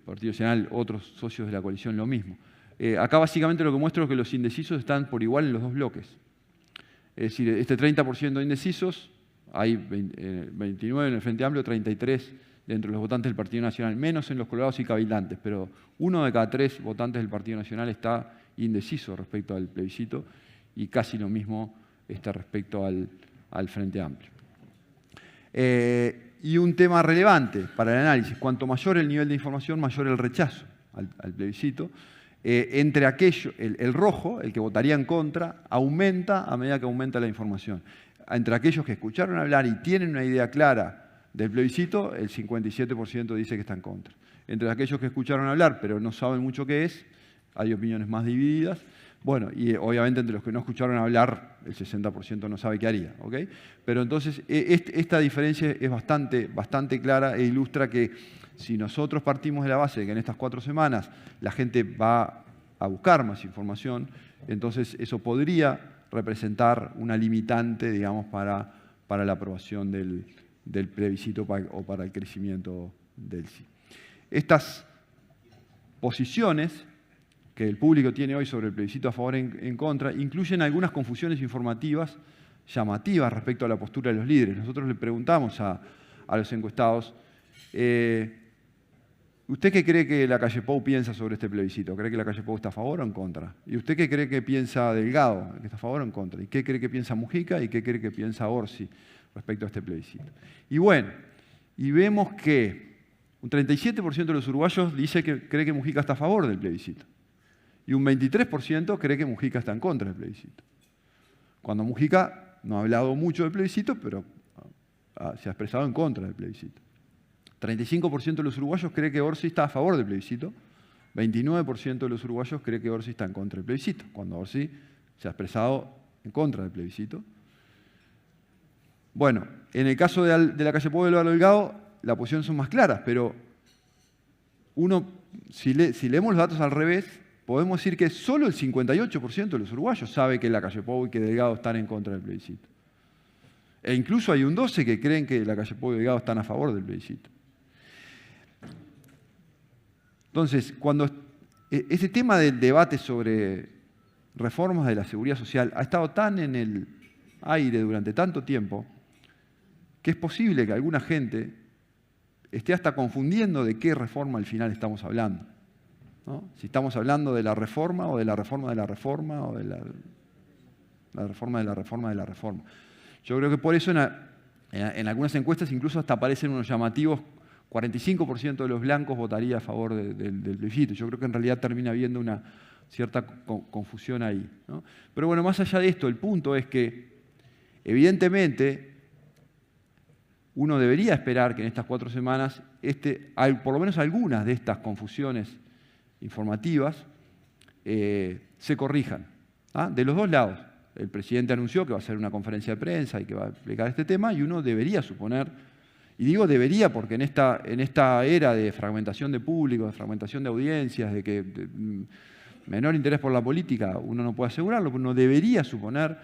Speaker 3: Partido Nacional, otros socios de la coalición lo mismo. Acá básicamente lo que muestro es que los indecisos están por igual en los dos bloques. Es decir, este 30% de indecisos, hay 29 en el Frente Amplio, 33 dentro de los votantes del Partido Nacional, menos en los colorados y cabildantes, pero 1 de cada 3 votantes del Partido Nacional está indeciso respecto al plebiscito y casi lo mismo está respecto al Frente Amplio. Y un tema relevante para el análisis, cuanto mayor el nivel de información, mayor el rechazo al plebiscito. Entre aquellos, el rojo, el que votaría en contra, aumenta a medida que aumenta la información. Entre aquellos que escucharon hablar y tienen una idea clara del plebiscito, el 57% dice que está en contra. Entre aquellos que escucharon hablar pero no saben mucho qué es, hay opiniones más divididas. Bueno, y obviamente entre los que no escucharon hablar, el 60% no sabe qué haría, ¿ok? Pero entonces, esta diferencia es bastante clara e ilustra que si nosotros partimos de la base de que en estas 4 semanas la gente va a buscar más información, entonces eso podría representar una limitante, digamos, para la aprobación del plebiscito o para el crecimiento del sí. Estas posiciones que el público tiene hoy sobre el plebiscito a favor e en contra incluyen algunas confusiones informativas llamativas respecto a la postura de los líderes. Nosotros le preguntamos a los encuestados, ¿usted qué cree que Lacalle Pou piensa sobre este plebiscito? ¿Cree que Lacalle Pou está a favor o en contra? ¿Y usted qué cree que piensa Delgado? ¿Que está a favor o en contra? ¿Y qué cree que piensa Mujica? ¿Y qué cree que piensa Orsi respecto a este plebiscito? Y bueno, y vemos que un 37% de los uruguayos dice que cree que Mujica está a favor del plebiscito. Y un 23% cree que Mujica está en contra del plebiscito. Cuando Mujica no ha hablado mucho del plebiscito, pero se ha expresado en contra del plebiscito. 35% de los uruguayos cree que Orsi está a favor del plebiscito. 29% de los uruguayos cree que Orsi está en contra del plebiscito, cuando Orsi se ha expresado en contra del plebiscito. Bueno, en el caso de Lacalle Pou y Eduardo Delgado, las posiciones son más claras, pero si leemos los datos al revés, podemos decir que solo el 58% de los uruguayos sabe que Lacalle Pou y que Delgado están en contra del plebiscito. E incluso hay un 12% que creen que Lacalle Pou y Delgado están a favor del plebiscito. Entonces, cuando ese tema del debate sobre reformas de la seguridad social ha estado tan en el aire durante tanto tiempo, que es posible que alguna gente esté hasta confundiendo de qué reforma al final estamos hablando, ¿no? Si estamos hablando de la reforma o de la reforma de la reforma o de la reforma de la reforma de la reforma. Yo creo que por eso en algunas encuestas incluso hasta aparecen unos llamativos, 45% de los blancos votaría a favor del plebiscito. Yo creo que en realidad termina habiendo una cierta confusión ahí, ¿no? Pero bueno, más allá de esto, el punto es que evidentemente uno debería esperar que en estas 4 semanas por lo menos algunas de estas confusiones informativas se corrijan, ¿ah? De los dos lados. El presidente anunció que va a hacer una conferencia de prensa y que va a explicar este tema, y uno debería suponer, y digo debería porque en esta era de fragmentación de público, de fragmentación de audiencias, de menor interés por la política, uno no puede asegurarlo, pero uno debería suponer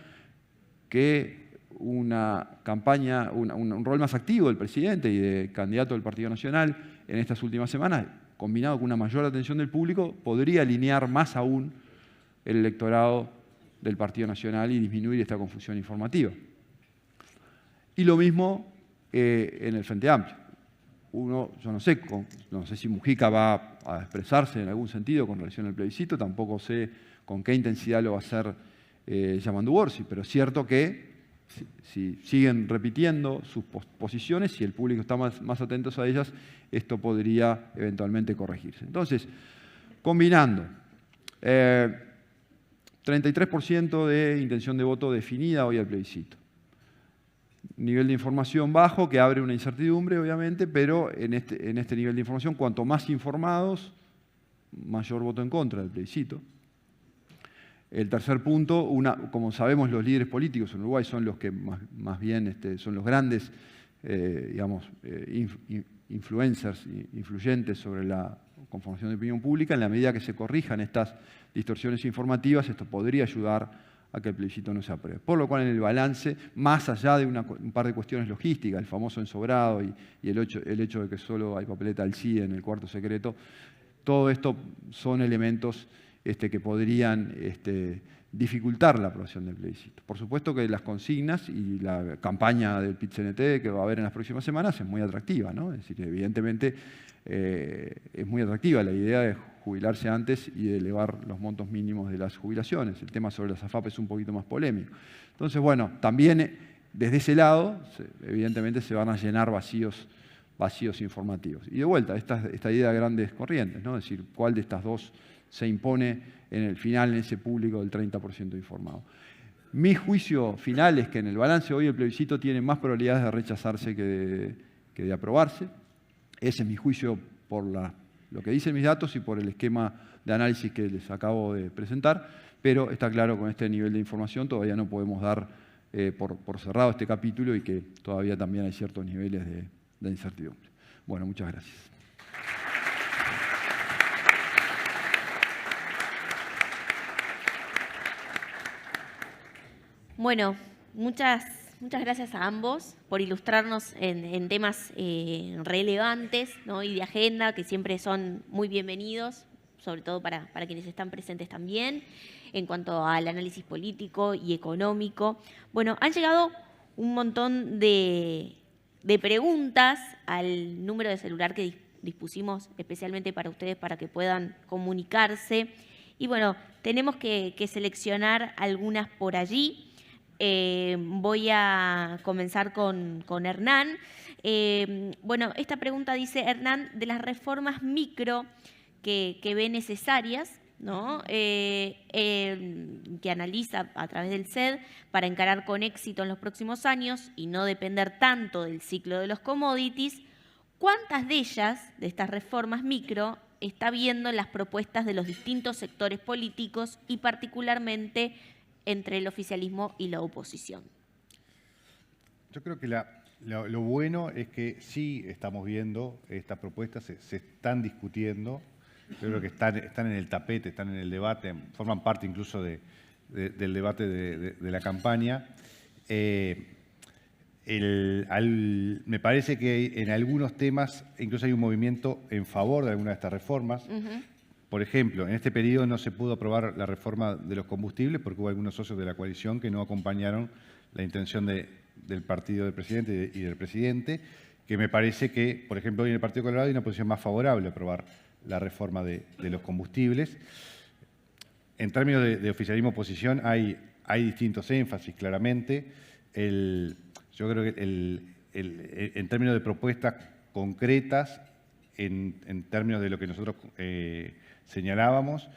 Speaker 3: que una campaña, un rol más activo del presidente y de candidato del Partido Nacional en estas últimas semanas combinado con una mayor atención del público, podría alinear más aún el electorado del Partido Nacional y disminuir esta confusión informativa. Y lo mismo en el Frente Amplio. Yo no sé si Mujica va a expresarse en algún sentido con relación al plebiscito, tampoco sé con qué intensidad lo va a hacer Yamandu Orsi, pero es cierto que si siguen repitiendo sus posiciones, si el público está más atento a ellas, esto podría eventualmente corregirse. Entonces, combinando, 33% de intención de voto definida hoy al plebiscito. Nivel de información bajo que abre una incertidumbre, obviamente, pero en este nivel de información, cuanto más informados, mayor voto en contra del plebiscito. El tercer punto, como sabemos, los líderes políticos en Uruguay son los que más bien son los grandes, influencers, influyentes sobre la conformación de opinión pública. En la medida que se corrijan estas distorsiones informativas, esto podría ayudar a que el plebiscito no se apruebe. Por lo cual, en el balance, más allá de un par de cuestiones logísticas, el famoso ensobrado y el hecho de que solo hay papeleta al sí en el cuarto secreto, todo esto son elementos que podrían dificultar la aprobación del plebiscito. Por supuesto que las consignas y la campaña del PIT-CNT que va a haber en las próximas semanas es muy atractiva, ¿no? Es decir, evidentemente es muy atractiva la idea de jubilarse antes y de elevar los montos mínimos de las jubilaciones. El tema sobre las AFAP es un poquito más polémico. Entonces, bueno, también desde ese lado, evidentemente se van a llenar vacíos informativos. Y de vuelta, esta idea de grandes corrientes, ¿no? Es decir, cuál de estas dos se impone en el final en ese público del 30% informado. Mi juicio final es que en el balance hoy el plebiscito tiene más probabilidades de rechazarse que de aprobarse. Ese es mi juicio por lo que dicen mis datos y por el esquema de análisis que les acabo de presentar, pero está claro con este nivel de información todavía no podemos dar por cerrado este capítulo y que todavía también hay ciertos niveles de incertidumbre. Bueno, muchas gracias.
Speaker 1: Bueno, muchas gracias a ambos por ilustrarnos en temas relevantes, ¿no? Y de agenda, que siempre son muy bienvenidos, sobre todo para quienes están presentes también, en cuanto al análisis político y económico. Bueno, han llegado un montón de preguntas al número de celular que dispusimos especialmente para ustedes, para que puedan comunicarse. Y bueno, tenemos que seleccionar algunas por allí. Voy a comenzar con Hernán. Bueno, esta pregunta dice, Hernán, de las reformas micro que ve necesarias, ¿no? Que analiza a través del CED para encarar con éxito en los próximos años y no depender tanto del ciclo de los commodities, ¿cuántas de ellas, de estas reformas micro, está viendo en las propuestas de los distintos sectores políticos y particularmente entre el oficialismo y la oposición?
Speaker 2: Yo creo que lo bueno es que sí estamos viendo estas propuestas, se están discutiendo, yo creo que están en el tapete, están en el debate, forman parte incluso del debate de la campaña. Me parece que en algunos temas incluso hay un movimiento en favor de alguna de estas reformas. Por ejemplo, en este periodo no se pudo aprobar la reforma de los combustibles porque hubo algunos socios de la coalición que no acompañaron la intención del partido del presidente y del presidente, que me parece que, por ejemplo, hoy en el Partido Colorado hay una posición más favorable a aprobar la reforma de los combustibles. En términos de oficialismo-oposición hay distintos énfasis, claramente. Yo creo que en términos de propuestas concretas, en términos de lo que nosotros señalábamos,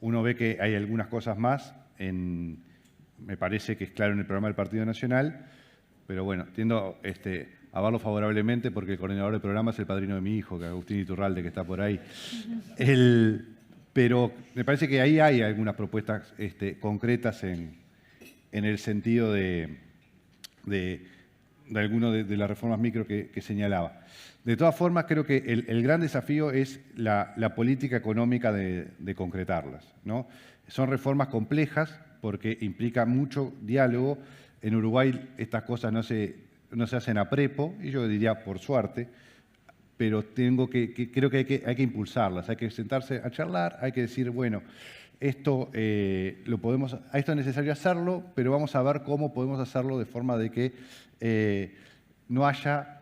Speaker 2: uno ve que hay algunas cosas más, me parece que es claro en el programa del Partido Nacional, pero bueno, tiendo a verlo favorablemente porque el coordinador del programa es el padrino de mi hijo, que Agustín Iturralde, que está por ahí. Pero me parece que ahí hay algunas propuestas concretas en el sentido de algunas de las reformas micro que señalaba. De todas formas, creo que el gran desafío es la política económica de concretarlas, ¿no? Son reformas complejas porque implica mucho diálogo. En Uruguay estas cosas no se hacen a prepo, y yo diría por suerte. pero creo que hay que impulsarlas, hay que sentarse a charlar, hay que decir, bueno, esto es necesario hacerlo, pero vamos a ver cómo podemos hacerlo de forma de que no haya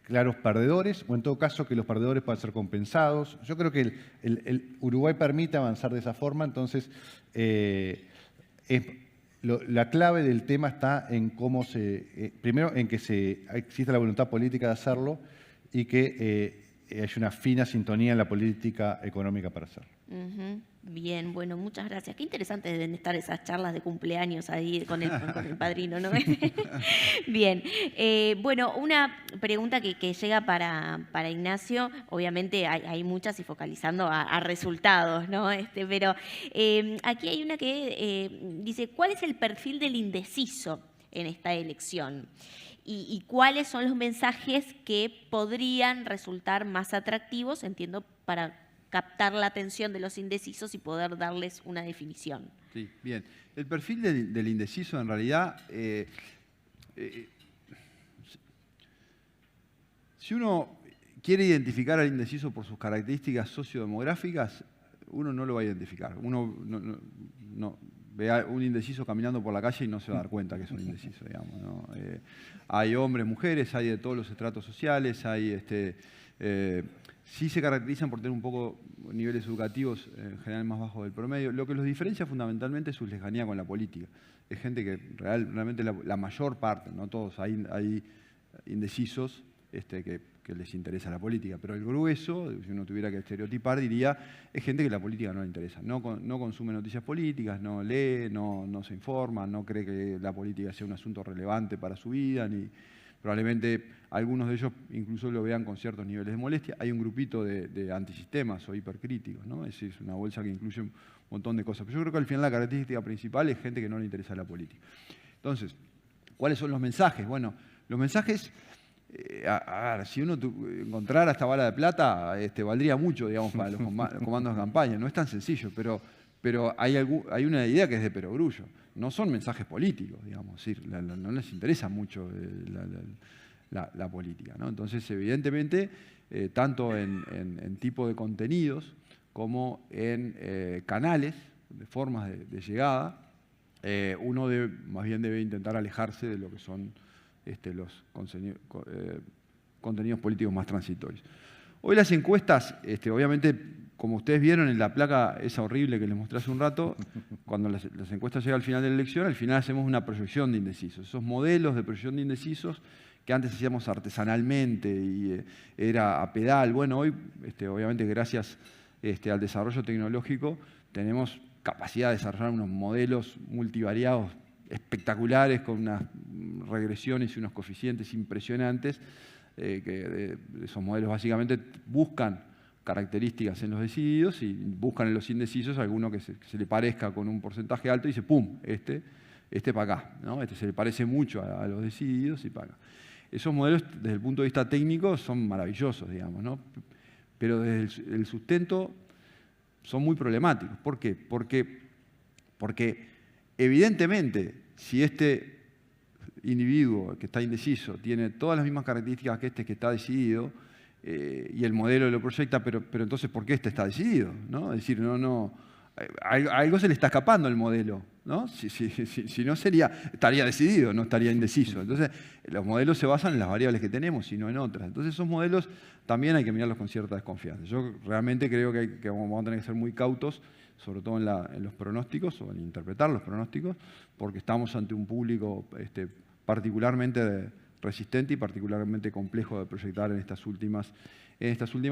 Speaker 2: claros perdedores, o en todo caso que los perdedores puedan ser compensados. Yo creo que el Uruguay permite avanzar de esa forma, entonces la clave del tema está en cómo primero en que exista la voluntad política de hacerlo y que haya una fina sintonía en la política económica para hacerlo.
Speaker 1: Bien, bueno, muchas gracias. Qué interesantes deben estar esas charlas de cumpleaños ahí con el padrino, ¿no? Bien, bueno, una pregunta que llega para Ignacio, obviamente hay muchas y focalizando a resultados, ¿no? Pero aquí hay una que dice, ¿cuál es el perfil del indeciso en esta elección? Y cuáles son los mensajes que podrían resultar más atractivos, entiendo, para captar la atención de los indecisos y poder darles una definición.
Speaker 3: Sí, bien. El perfil del indeciso, en realidad, si uno quiere identificar al indeciso por sus características sociodemográficas, uno no lo va a identificar. Uno no ve a un indeciso caminando por la calle y no se va a dar cuenta que es un indeciso, digamos, ¿no? Hay hombres, mujeres, hay de todos los estratos sociales, hay sí se caracterizan por tener un poco niveles educativos en general más bajos del promedio. Lo que los diferencia fundamentalmente es su lejanía con la política. Es gente que realmente la mayor parte, no todos, hay indecisos que les interesa la política, pero el grueso, si uno tuviera que estereotipar, diría, es gente que la política no le interesa. No consume noticias políticas, no lee, no se informa, no cree que la política sea un asunto relevante para su vida, ni probablemente algunos de ellos incluso lo vean con ciertos niveles de molestia. Hay un grupito de antisistemas o hipercríticos, ¿no? Es una bolsa que incluye un montón de cosas. Pero yo creo que al final la característica principal es gente que no le interesa la política. Entonces, ¿cuáles son los mensajes? Bueno, los mensajes, si uno encontrara esta bala de plata, valdría mucho, digamos, para los comandos de campaña. No es tan sencillo, pero hay una idea que es de perogrullo. No son mensajes políticos, digamos, es decir, no les interesa mucho la política, ¿no? Entonces, evidentemente, tanto en tipo de contenidos como en canales, de formas de llegada, uno más bien debe intentar alejarse de lo que son los contenidos políticos más transitorios. Hoy las encuestas, obviamente, como ustedes vieron en la placa esa horrible que les mostré hace un rato, cuando las encuestas llegan al final de la elección, al final hacemos una proyección de indecisos. Esos modelos de proyección de indecisos que antes hacíamos artesanalmente y era a pedal. Bueno, hoy, obviamente, gracias al desarrollo tecnológico, tenemos capacidad de desarrollar unos modelos multivariados espectaculares con unas regresiones y unos coeficientes impresionantes, que esos modelos básicamente buscan características en los decididos y buscan en los indecisos alguno que se le parezca con un porcentaje alto y dice, ¡pum!, este para acá, ¿no? Se le parece mucho a los decididos y para acá. Esos modelos, desde el punto de vista técnico, son maravillosos, digamos, ¿no? Pero desde el sustento son muy problemáticos. ¿Por qué? Porque evidentemente, si este individuo que está indeciso tiene todas las mismas características que que está decidido, y el modelo lo proyecta, pero entonces, ¿por qué está decidido? ¿No? Es decir, algo se le está escapando al modelo, ¿no? Si no estaría decidido, no estaría indeciso. Entonces, los modelos se basan en las variables que tenemos y no en otras. Entonces, esos modelos también hay que mirarlos con cierta desconfianza. Yo realmente creo que vamos a tener que ser muy cautos, sobre todo en los pronósticos o en interpretar los pronósticos, porque estamos ante un público particularmente resistente y particularmente complejo de proyectar en estas últimas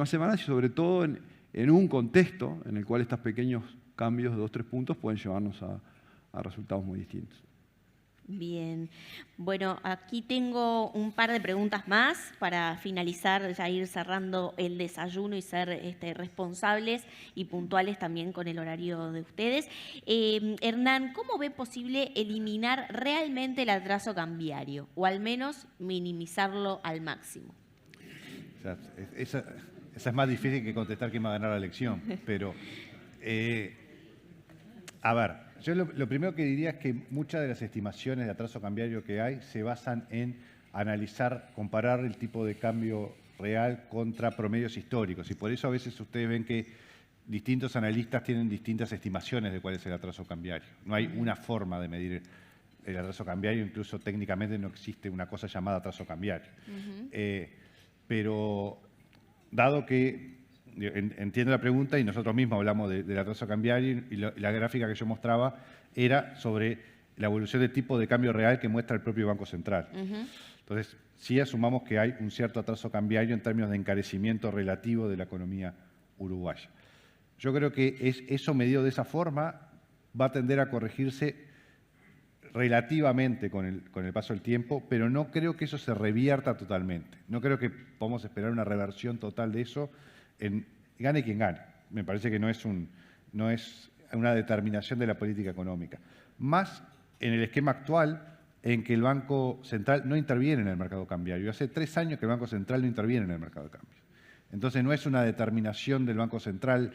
Speaker 3: semanas y sobre todo en un contexto en el cual estos pequeños cambios de 2 o 3 puntos pueden llevarnos a resultados muy distintos.
Speaker 1: Bien, bueno, aquí tengo un par de preguntas más para finalizar, ya ir cerrando el desayuno y ser responsables y puntuales también con el horario de ustedes. Hernán, ¿cómo ve posible eliminar realmente el atraso cambiario o al menos minimizarlo al máximo?
Speaker 2: O sea, esa es más difícil que contestar quién va a ganar la elección, pero a ver. Yo lo primero que diría es que muchas de las estimaciones de atraso cambiario que hay se basan en analizar, comparar el tipo de cambio real contra promedios históricos. Y por eso a veces ustedes ven que distintos analistas tienen distintas estimaciones de cuál es el atraso cambiario. No hay una forma de medir el atraso cambiario, incluso técnicamente no existe una cosa llamada atraso cambiario. Pero dado que entiendo la pregunta y nosotros mismos hablamos del atraso cambiario y la gráfica que yo mostraba era sobre la evolución del tipo de cambio real que muestra el propio Banco Central. Entonces, sí asumamos que hay un cierto atraso cambiario en términos de encarecimiento relativo de la economía uruguaya. Yo creo que eso medido de esa forma va a tender a corregirse relativamente con el paso del tiempo, pero no creo que eso se revierta totalmente. No creo que podamos esperar una reversión total de eso gane quien gane. Me parece que no es una determinación de la política económica. Más en el esquema actual en que el Banco Central no interviene en el mercado cambiario. Hace 3 años que el Banco Central no interviene en el mercado de cambio. Entonces no es una determinación del Banco Central,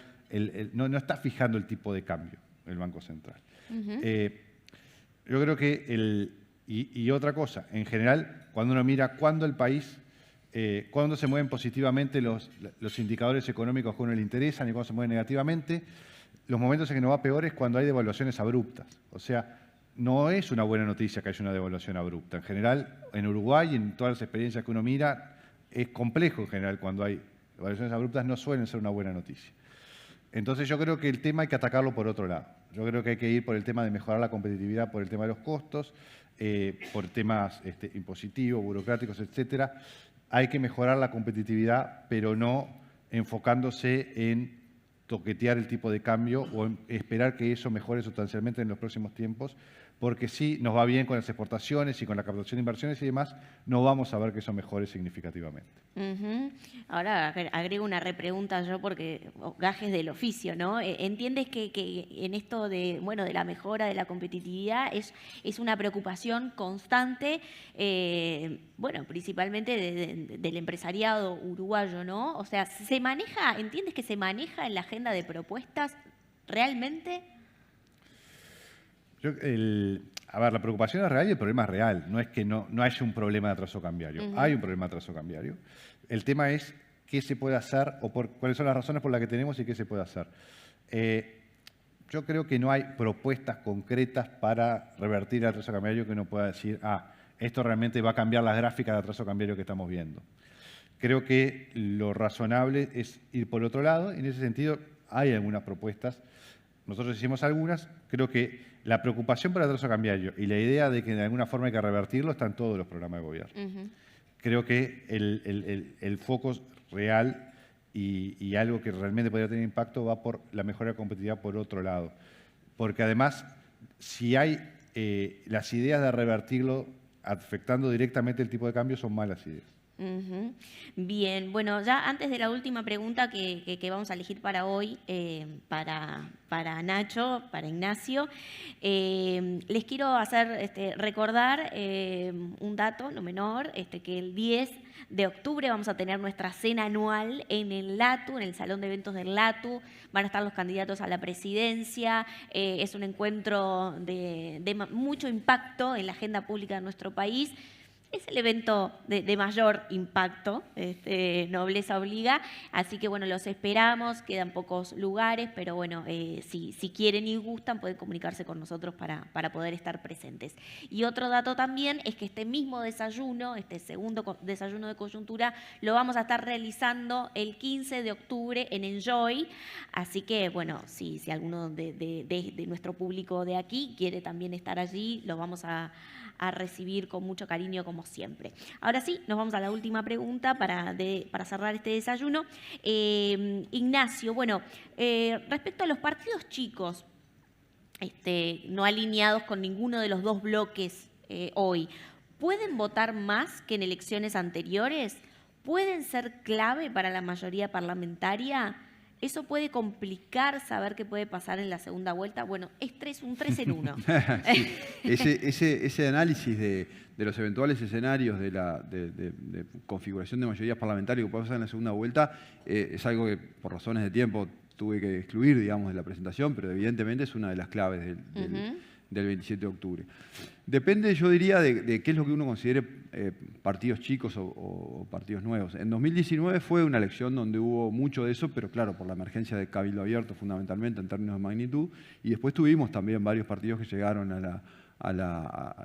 Speaker 2: no está fijando el tipo de cambio el Banco Central. Yo creo que, y otra cosa, en general, cuando uno mira cuándo el país, cuándo se mueven positivamente los indicadores económicos que a uno le interesan y cuándo se mueven negativamente, los momentos en que nos va peor es cuando hay devaluaciones abruptas. O sea, no es una buena noticia que haya una devaluación abrupta. En general, en Uruguay, en todas las experiencias que uno mira, es complejo en general cuando hay devaluaciones abruptas, no suelen ser una buena noticia. Entonces yo creo que el tema hay que atacarlo por otro lado. Yo creo que hay que ir por el tema de mejorar la competitividad, por el tema de los costos, por temas impositivos, burocráticos, etcétera. Hay que mejorar la competitividad, pero no enfocándose en toquetear el tipo de cambio o en esperar que eso mejore sustancialmente en los próximos tiempos, porque si nos va bien con las exportaciones y con la captación de inversiones y demás, no vamos a ver que eso mejore significativamente.
Speaker 1: Ahora agrego una repregunta yo porque gajes del oficio, ¿no? ¿Entiendes que en esto de la mejora de la competitividad es una preocupación constante, principalmente del empresariado uruguayo, ¿no? O sea, ¿entiendes que se maneja en la agenda de propuestas realmente?
Speaker 2: La preocupación es real y el problema es real. No es que no haya un problema de atraso cambiario. Hay un problema de atraso cambiario. El tema es qué se puede hacer o cuáles son las razones por las que tenemos y qué se puede hacer. Yo creo que no hay propuestas concretas para revertir el atraso cambiario que uno pueda decir, esto realmente va a cambiar las gráficas de atraso cambiario que estamos viendo. Creo que lo razonable es ir por otro lado. En ese sentido, hay algunas propuestas. Nosotros hicimos algunas. Creo que la preocupación por el atraso cambiario y la idea de que de alguna forma hay que revertirlo está en todos los programas de gobierno. Creo que el foco real y algo que realmente podría tener impacto va por la mejora de competitividad por otro lado. Porque además, si hay las ideas de revertirlo afectando directamente el tipo de cambio, son malas ideas.
Speaker 1: Bien, bueno, ya antes de la última pregunta que vamos a elegir para hoy, para Nacho, para Ignacio, les quiero hacer recordar un dato no menor, que el 10 de octubre vamos a tener nuestra cena anual en el LATU, en el Salón de Eventos del LATU. Van a estar los candidatos a la presidencia. Es un encuentro de mucho impacto en la agenda pública de nuestro país. Es el evento de mayor impacto, Nobleza Obliga, así que bueno, los esperamos, quedan pocos lugares, pero bueno, si quieren y gustan pueden comunicarse con nosotros para poder estar presentes. Y otro dato también es que este mismo desayuno, este segundo desayuno de coyuntura, lo vamos a estar realizando el 15 de octubre en Enjoy, así que bueno, si alguno de nuestro público de aquí quiere también estar allí, los vamos a recibir con mucho cariño como siempre. Ahora sí, nos vamos a la última pregunta para cerrar este desayuno. Ignacio, bueno, respecto a los partidos chicos, no alineados con ninguno de los dos bloques hoy, ¿pueden votar más que en elecciones anteriores? ¿Pueden ser clave para la mayoría parlamentaria? ¿Eso puede complicar saber qué puede pasar en la segunda vuelta? Bueno, es un 3 en 1.
Speaker 3: Sí. Ese análisis de los eventuales escenarios de configuración de mayorías parlamentarias que puede pasar en la segunda vuelta es algo que por razones de tiempo tuve que excluir, digamos, de la presentación, pero evidentemente es una de las claves del 27 de octubre. Depende, yo diría, de qué es lo que uno considere partidos chicos o partidos nuevos. En 2019 fue una elección donde hubo mucho de eso, pero claro, por la emergencia de Cabildo Abierto fundamentalmente en términos de magnitud. Y después tuvimos también varios partidos que llegaron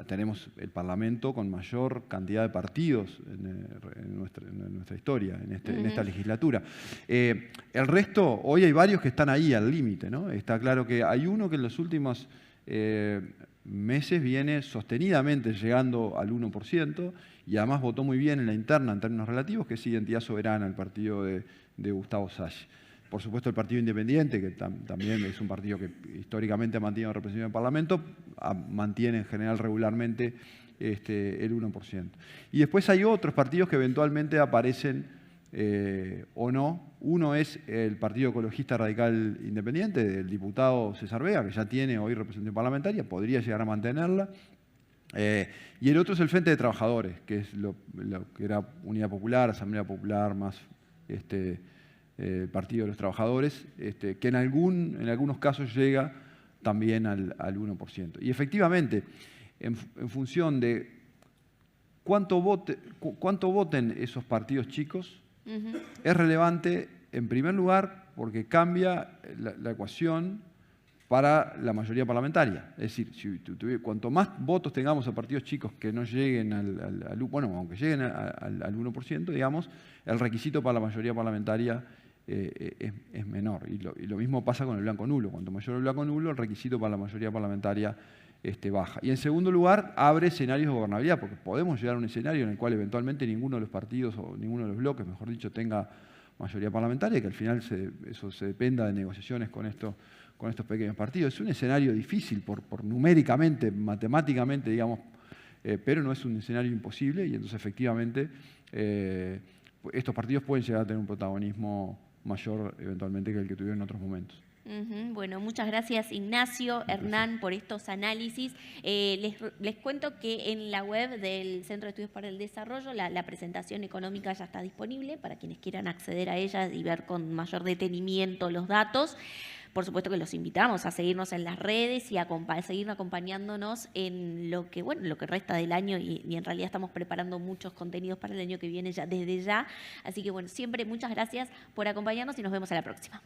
Speaker 3: tenemos el Parlamento con mayor cantidad de partidos en nuestra historia, en esta legislatura. El resto, hoy hay varios que están ahí al límite, ¿no? Está claro que hay uno que en los últimos meses viene sostenidamente llegando al 1% y además votó muy bien en la interna en términos relativos, que es Identidad Soberana, el partido de Gustavo Sacchi. Por supuesto, el Partido Independiente, que también es un partido que históricamente ha mantenido representación en el Parlamento, mantiene en general regularmente el 1%. Y después hay otros partidos que eventualmente aparecen o no. Uno es el Partido Ecologista Radical Independiente, del diputado César Vega, que ya tiene hoy representación parlamentaria, podría llegar a mantenerla. Y el otro es el Frente de Trabajadores, que es lo que era Unidad Popular, Asamblea Popular, más Partido de los Trabajadores, que en algunos casos llega también al 1%. Y efectivamente, en función de cuánto voten esos partidos chicos, es relevante, en primer lugar, porque cambia la ecuación para la mayoría parlamentaria. Es decir, cuanto más votos tengamos a partidos chicos que no lleguen aunque lleguen al 1%, digamos, el requisito para la mayoría parlamentaria es menor. Y lo mismo pasa con el blanco nulo. Cuanto mayor el blanco nulo, el requisito para la mayoría parlamentaria baja. Y en segundo lugar, abre escenarios de gobernabilidad, porque podemos llegar a un escenario en el cual eventualmente ninguno de los partidos o ninguno de los bloques, mejor dicho, tenga mayoría parlamentaria, y que al final eso se dependa de negociaciones con estos pequeños partidos. Es un escenario difícil por numéricamente, matemáticamente, digamos, pero no es un escenario imposible, y entonces efectivamente estos partidos pueden llegar a tener un protagonismo mayor eventualmente que el que tuvieron en otros momentos.
Speaker 1: Bueno, muchas gracias Ignacio, Hernán, por estos análisis. Les cuento que en la web del Centro de Estudios para el Desarrollo la presentación económica ya está disponible para quienes quieran acceder a ella y ver con mayor detenimiento los datos. Por supuesto que los invitamos a seguirnos en las redes y a seguir acompañándonos en lo que resta del año y en realidad estamos preparando muchos contenidos para el año que viene desde ya. Así que siempre muchas gracias por acompañarnos y nos vemos a la próxima.